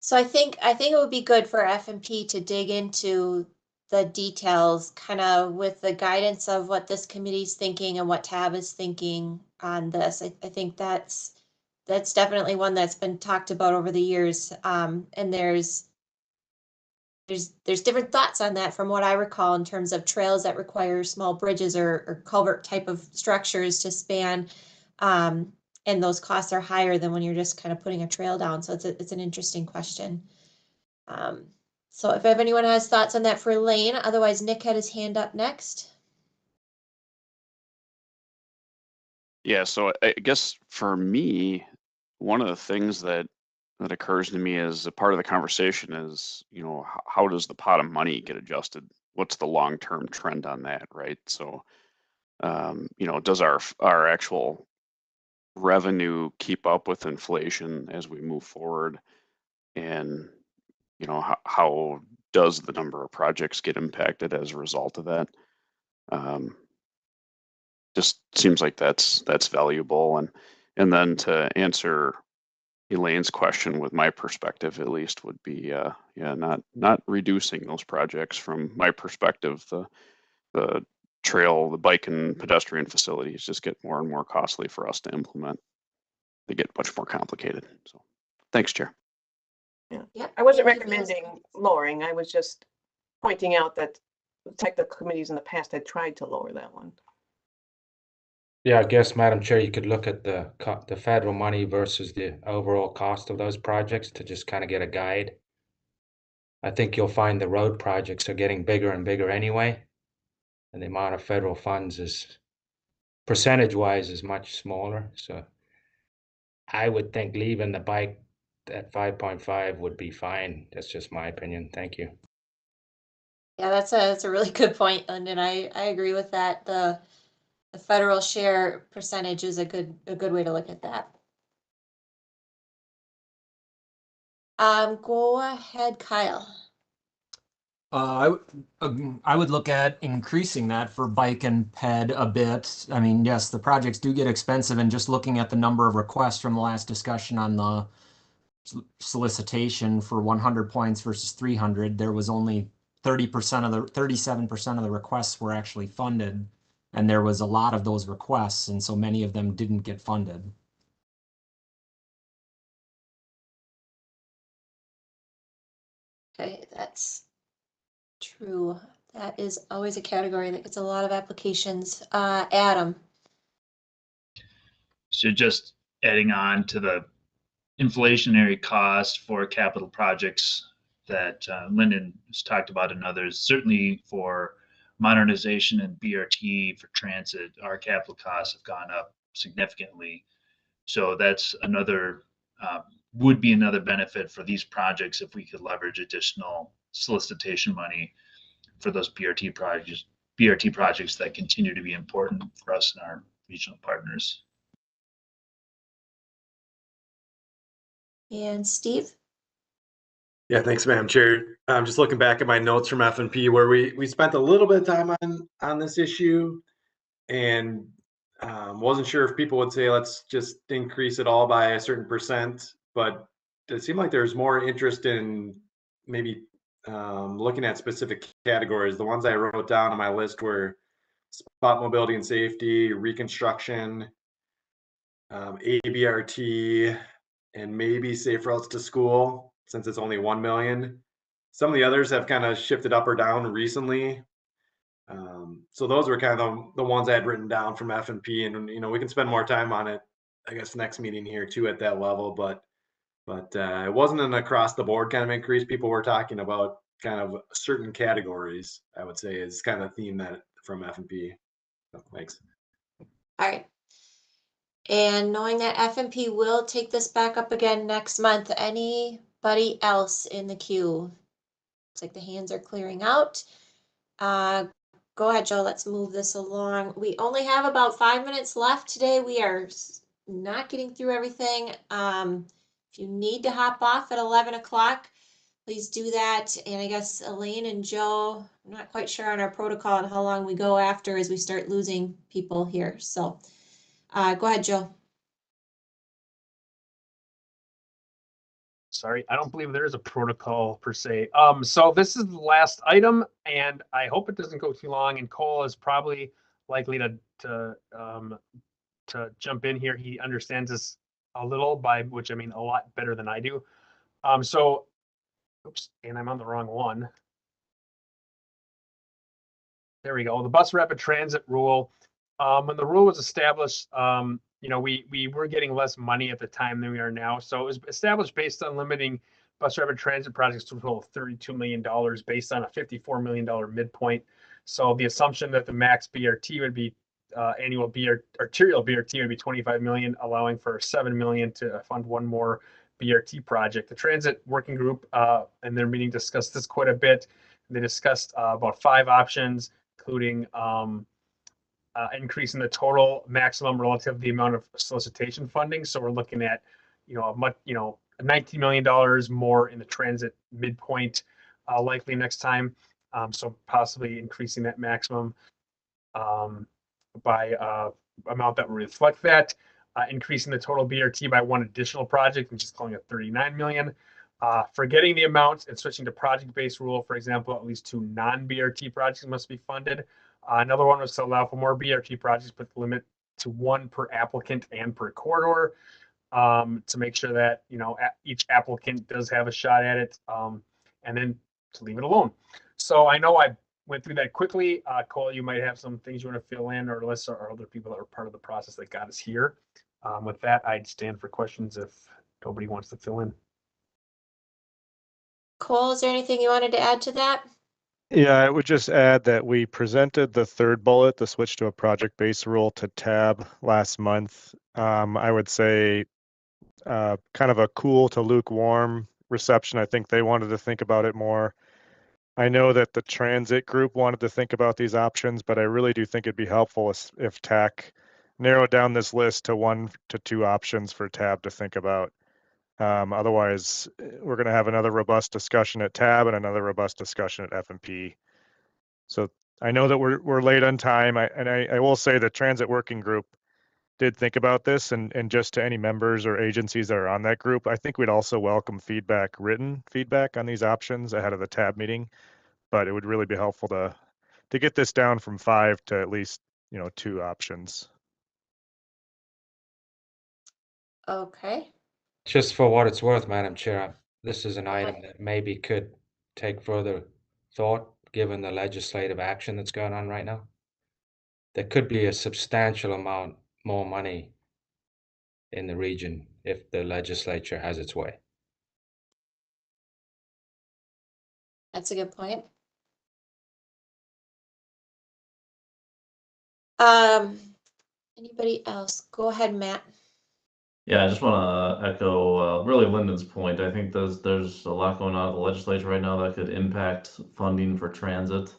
So I think it would be good for F&P to dig into the details, kind of with the guidance of what this committee's thinking and what TAB is thinking on this. I think that's definitely one that's been talked about over the years. And there's different thoughts on that from what I recall in terms of trails that require small bridges or culvert type of structures to span. And those costs are higher than when you're just kind of putting a trail down. So it's an interesting question. So if anyone has thoughts on that for Lane, otherwise Nick had his hand up next. Yeah, so I guess for me, one of the things that occurs to me as a part of the conversation is, you know, how does the pot of money get adjusted? What's the long-term trend on that, right? So, you know, does our actual revenue keep up with inflation as we move forward? And, you know, how does the number of projects get impacted as a result of that? Just seems like that's valuable. And then to answer Elaine's question, with my perspective at least, would be not reducing those projects. From my perspective, the trail, the bike and pedestrian facilities just get more and more costly for us to implement. They get much more complicated. So thanks, Chair. Yeah, I wasn't recommending lowering. I was just pointing out that technical committees in the past had tried to lower that one. Yeah, I guess, Madam Chair, you could look at the federal money versus the overall cost of those projects to just kind of get a guide. I think you'll find the road projects are getting bigger and bigger anyway, and the amount of federal funds is percentage-wise is much smaller. So I would think leaving the bike at 5.5 would be fine. That's just my opinion. Thank you. Yeah, that's a really good point, Lyndon. I agree with that. The federal share percentage is a good way to look at that. Go ahead, Kyle. I would look at increasing that for bike and ped a bit. I mean, yes, the projects do get expensive, and just looking at the number of requests from the last discussion on the solicitation for 100 points versus 300, there was only 37% of the requests were actually funded, and there was a lot of those requests, and so many of them didn't get funded. Okay, that's true. That is always a category that gets a lot of applications. Adam. So just adding on to the inflationary cost for capital projects that Lyndon has talked about and others, certainly for modernization and BRT for transit, our capital costs have gone up significantly. So that's another, would be another benefit for these projects if we could leverage additional solicitation money for those BRT projects that continue to be important for us and our regional partners. And Steve? Yeah, thanks, Madam Chair. I'm just looking back at my notes from F&P where we spent a little bit of time on this issue, and wasn't sure if people would say let's just increase it all by a certain percent, but it seemed like there's more interest in maybe looking at specific categories. The ones I wrote down on my list were spot mobility and safety, reconstruction, ABRT, and maybe safe routes to school, since it's only 1 million. Some of the others have kind of shifted up or down recently. So those were kind of the ones I had written down from F&P, and we can spend more time on it, I guess, next meeting here too at that level. But it wasn't an across the board kind of increase. People were talking about kind of certain categories, I would say, is kind of the theme that from F&P. So, thanks. All right. And knowing that F&P will take this back up again next month, anybody else in the queue? Looks like the hands are clearing out. Go ahead, Joe. Let's move this along. We only have about 5 minutes left today. We are not getting through everything. If you need to hop off at 11 o'clock, please do that. And I guess Elaine and Joe, I'm not quite sure on our protocol and how long we go after as we start losing people here. So go ahead, Joe. Sorry, I don't believe there is a protocol per se. So this is the last item, and I hope it doesn't go too long. And Cole is probably likely to jump in here. He understands this a little, by which I mean a lot better than I do. So, oops, and I'm on the wrong one. There we go. The bus rapid transit rule. When the rule was established, we were getting less money at the time than we are now. So it was established based on limiting bus rapid transit projects to a total of $32 million based on a $54 million midpoint. So the assumption that the max BRT would be annual arterial BRT would be 25 million, allowing for 7 million to fund one more BRT project. The transit working group in their meeting discussed this quite a bit. They discussed about 5 options, including increasing the total maximum relative to the amount of solicitation funding. So we're looking at, $19 million more in the transit midpoint, likely next time. So possibly increasing that maximum by amount that will reflect that, increasing the total BRT by one additional project, and just calling it 39 million. Forgetting the amount and switching to project-based rule, for example, at least 2 non-BRT projects must be funded. Another one was to allow for more BRT projects, but limit to 1 per applicant and per corridor, to make sure that each applicant does have a shot at it, and then to leave it alone. So I know I went through that quickly. Cole, you might have some things you want to fill in, or Alyssa, or other people that were part of the process that got us here. With that, I'd stand for questions if nobody wants to fill in. Cole, is there anything you wanted to add to that? Yeah, I would just add that we presented the third bullet, the switch to a project-based rule, to TAB last month. I would say kind of a cool to lukewarm reception. I think they wanted to think about it more. I know that the transit group wanted to think about these options, but I really do think it'd be helpful if TAC narrowed down this list to 1 to 2 options for TAB to think about. Otherwise, we're going to have another robust discussion at TAB and another robust discussion at F&P. So I know that we're late on time. I will say the transit working group did think about this, and just to any members or agencies that are on that group, I think we'd also welcome written feedback on these options ahead of the TAB meeting. But it would really be helpful to get this down from 5 to at least 2 options. Okay. Just for what it's worth, Madam Chair, this is an item that maybe could take further thought given the legislative action that's going on right now. There could be a substantial amount more money in the region if the legislature has its way. That's a good point. Anybody else? Go ahead, Matt. Yeah, I just want to echo really Lyndon's point. I think there's a lot going on at the legislature right now that could impact funding for transit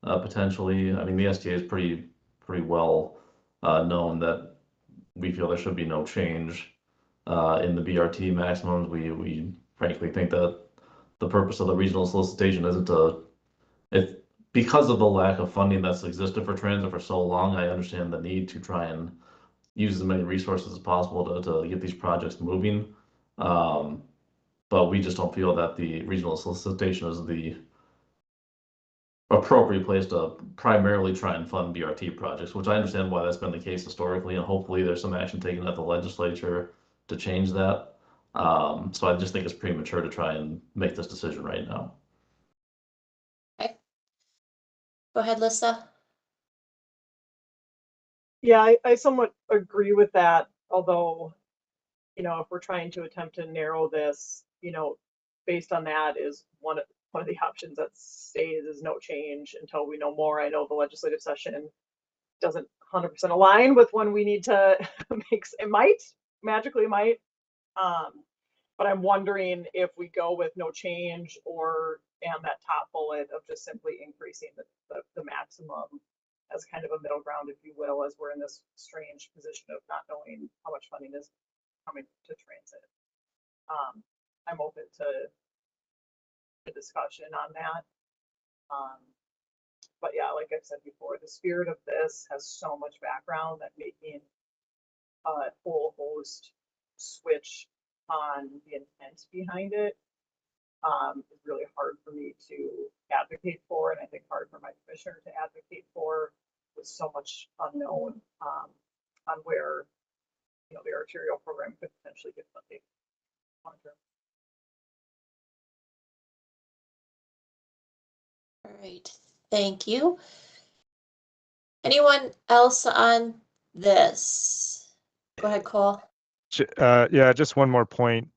potentially. I mean, the STA is pretty well known that we feel there should be no change in the BRT maximums. We frankly think that the purpose of the regional solicitation isn't because of the lack of funding that's existed for transit for so long. I understand the need to try and use as many resources as possible to get these projects moving. But we just don't feel that the regional solicitation is the appropriate place to primarily try and fund BRT projects, which I understand why that's been the case historically, and hopefully there's some action taken at the legislature to change that. So I just think it's premature to try and make this decision right now. Go ahead, Lissa. Yeah, I somewhat agree with that, although, you know, if we're trying to attempt to narrow this, you know, based on that is one of the options that stays is no change until we know more. I know the legislative session doesn't 100% align with when we need to magically might. But I'm wondering if we go with no change and that top bullet of just simply increasing the maximum as kind of a middle ground, if you will, as we're in this strange position of not knowing how much funding is coming to transit. I'm open to the discussion on that. But yeah, like I've said before, the spirit of this has so much background that making a full host switch on the intent behind it is really hard for me to advocate for, and I think hard for my commissioner to advocate for, with so much unknown on where, you know, the arterial program could potentially get funding long term. All right, thank you. Anyone else on this? Go ahead, Cole. Yeah, just one more point.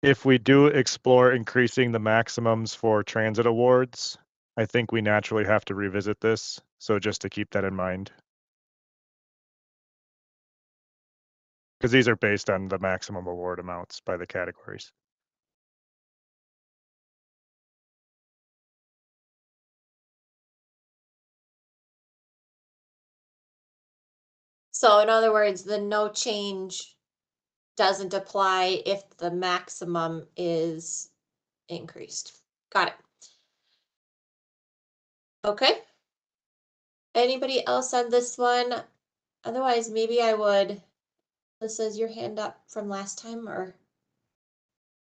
If we do explore increasing the maximums for transit awards, I think we naturally have to revisit this. So just to keep that in mind. Because these are based on the maximum award amounts by the categories. So in other words, the no change doesn't apply if the maximum is increased. Got it. Okay. Anybody else on this one? Otherwise, maybe I would. Lisa, is your hand up from last time, or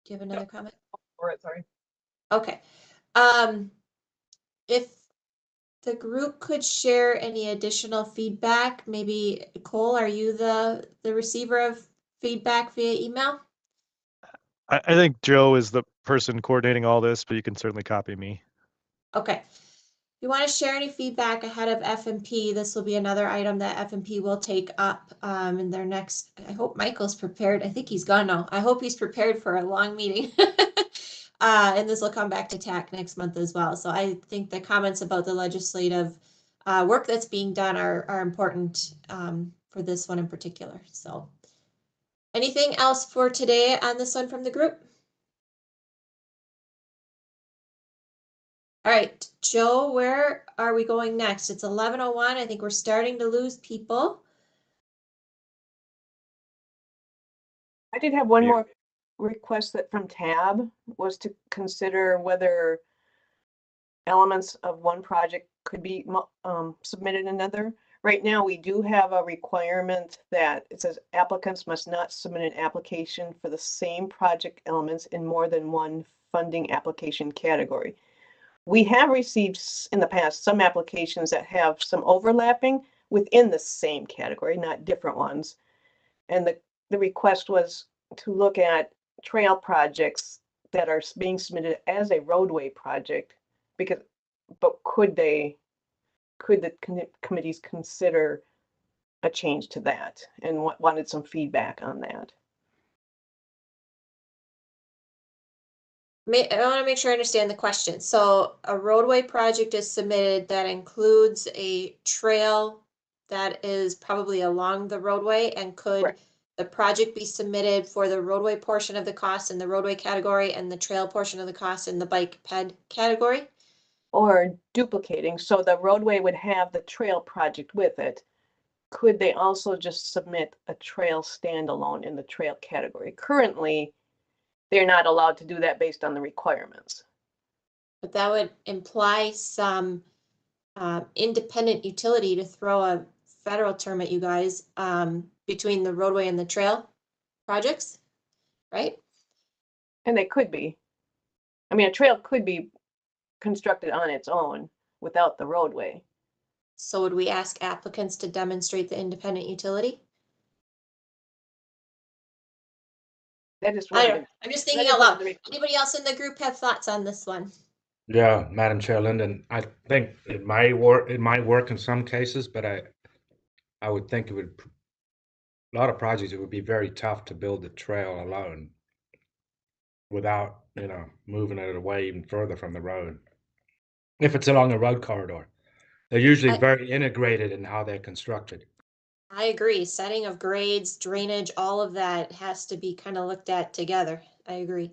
do you have another comment? Or sorry. Okay. If the group could share any additional feedback, maybe Cole, are you the receiver of feedback via email? I think Joe is the person coordinating all this, but you can certainly copy me. Okay. If you want to share any feedback ahead of FMP, this will be another item that FMP will take up in their next. I hope Michael's prepared. I think he's gone now. I hope he's prepared for a long meeting. And this will come back to TAC next month as well. So I think the comments about the legislative work that's being done are important for this one in particular. So anything else for today on this one from the group? All right, Joe, where are we going next? It's 11:01. I think we're starting to lose people. I did have one more request that from Tab was to consider whether elements of one project could be submitted in another. Right now, we do have a requirement that it says applicants must not submit an application for the same project elements in more than one funding application category. We have received in the past some applications that have some overlapping within the same category, not different ones. And the request was to look at trail projects that are being submitted as a roadway project, but could the committees consider a change to that, and wanted some feedback on that. I want to make sure I understand the question. So a roadway project is submitted that includes a trail that is probably along the roadway, and could the project be submitted for the roadway portion of the cost in the roadway category and the trail portion of the cost in the bike ped category? Or duplicating, so the roadway would have the trail project with it. Could they also just submit a trail standalone in the trail category? Currently, they're not allowed to do that based on the requirements. But that would imply some independent utility, to throw a federal term at you guys, between the roadway and the trail projects, right? And they could be. I mean, a trail could be constructed on its own without the roadway. So would we ask applicants to demonstrate the independent utility? That is I'm just thinking out loud. Anybody else in the group have thoughts on this one? Yeah, Madam Chair Linden, I think it might work in some cases, but I would think a lot of projects, it would be very tough to build the trail alone without, moving it away even further from the road. If it's along a road corridor, they're usually very integrated in how they're constructed. I agree. Setting of grades, drainage, all of that has to be kind of looked at together. I agree.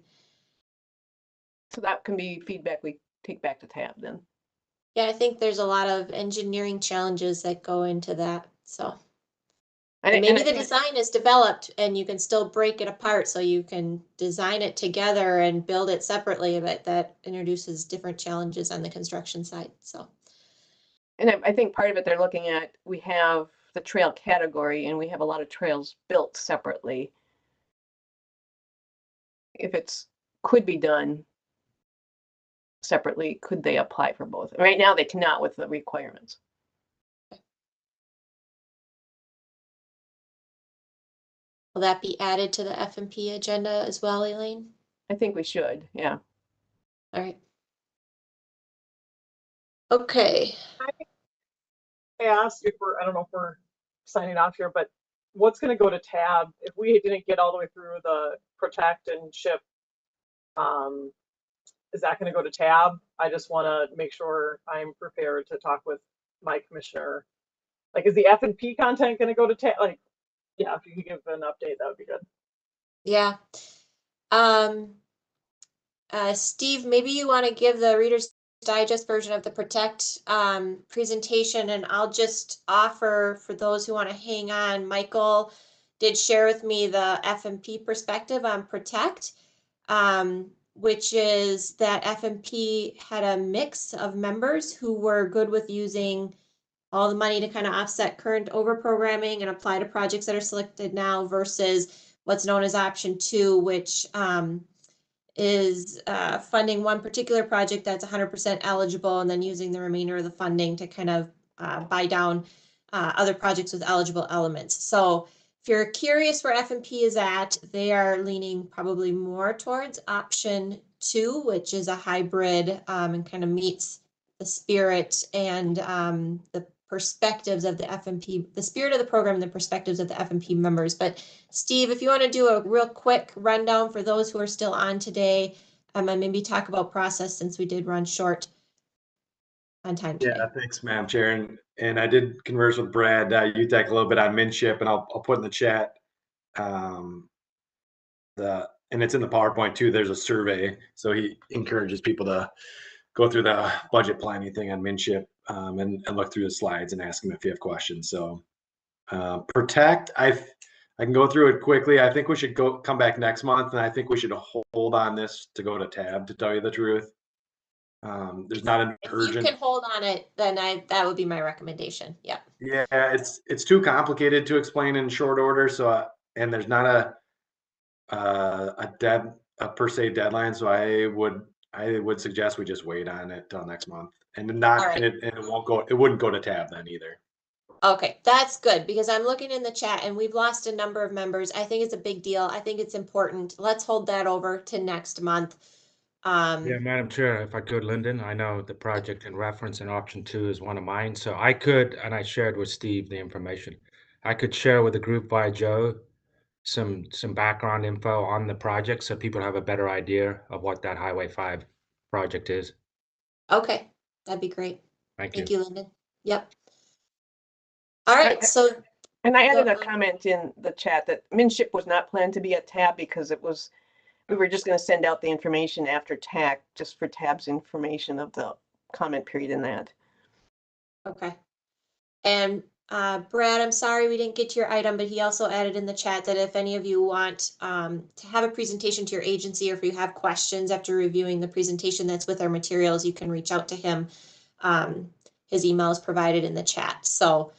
So that can be feedback we take back to TAB then. Yeah, I think there's a lot of engineering challenges that go into that. So and maybe the design is developed and you can still break it apart so you can design it together and build it separately, but that introduces different challenges on the construction side. So And I think part of it they're looking at, we have the trail category and we have a lot of trails built separately. If it's could be done separately, could they apply for both? Right now they cannot with the requirements. will that be added to the F&P agenda as well, Elaine? I think we should, yeah. All right. Okay. I asked if I don't know if we're signing off here, but what's going to go to TAB if we didn't get all the way through the protect and ship? Is that going to go to TAB? I just want to make sure I'm prepared to talk with my commissioner. Like, is the F&P content going to go to TAB? Like, yeah, if you could give an update, that would be good. Yeah. Steve, maybe you want to give the Reader's Digest version of the Protect presentation, and I'll just offer for those who want to hang on, Michael did share with me the F&P perspective on Protect, which is that F&P had a mix of members who were good with using all the money to kind of offset current overprogramming and apply to projects that are selected now versus what's known as option 2, which is funding one particular project that's 100% eligible and then using the remainder of the funding to kind of buy down other projects with eligible elements. So if you're curious where F&P is at, they are leaning probably more towards option 2, which is a hybrid and kind of meets the spirit and the perspectives of the F&P, the spirit of the program and the perspectives of the F&P members. But Steve, if you want to do a real quick rundown for those who are still on today, and maybe talk about process since we did run short on time today. Yeah, thanks, Madam Chair. And I did converse with Brad Utek a little bit on MnShip, and I'll put in the chat and it's in the PowerPoint too. There's a survey, so he encourages people to go through the budget planning thing on MnShip and look through the slides and ask him if you have questions. So Protect, I can go through it quickly. I think we should come back next month, and I think we should hold on this to go to TAB, to tell you the truth. There's not an urgent. If you can hold on it, then that would be my recommendation. Yeah. Yeah, it's too complicated to explain in short order. So and there's not a per se deadline. So I would suggest we just wait on it till next month, and it wouldn't go to TAB then either. Okay, that's good, because I'm looking in the chat and we've lost a number of members. I think it's a big deal. I think it's important. Let's hold that over to next month. Yeah, Madam Chair, if I could, Lyndon, I know the project in reference in option 2 is one of mine. So I could, and I shared with Steve the information, I could share with the group via Joe some background info on the project so people have a better idea of what that Highway 5 project is. Okay, that'd be great. Thank you, Lyndon. Yep. All right, so. And I added a comment in the chat that MnShip was not planned to be a TAB because we were just going to send out the information after TAC, just for TAB's information of the comment period in that. Okay. And Brad, I'm sorry we didn't get to your item, but he also added in the chat that if any of you want to have a presentation to your agency, or if you have questions after reviewing the presentation that's with our materials, you can reach out to him. His email is provided in the chat. So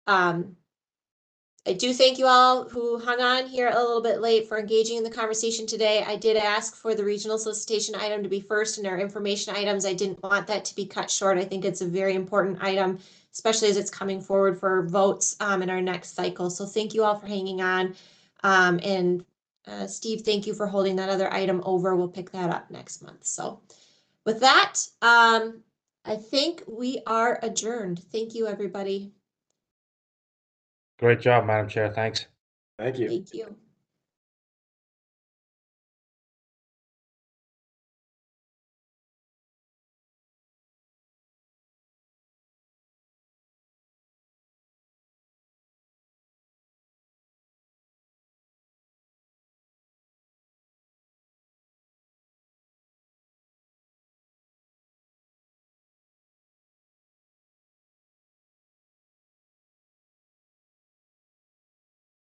I do thank you all who hung on here a little bit late for engaging in the conversation today. I did ask for the regional solicitation item to be first in our information items. I didn't want that to be cut short. I think it's a very important item, especially as it's coming forward for votes in our next cycle. So thank you all for hanging on. And Steve, thank you for holding that other item over. We'll pick that up next month. So With that, I think we are adjourned. Thank you, everybody. Great job, Madam Chair. Thanks. Thank you. Thank you.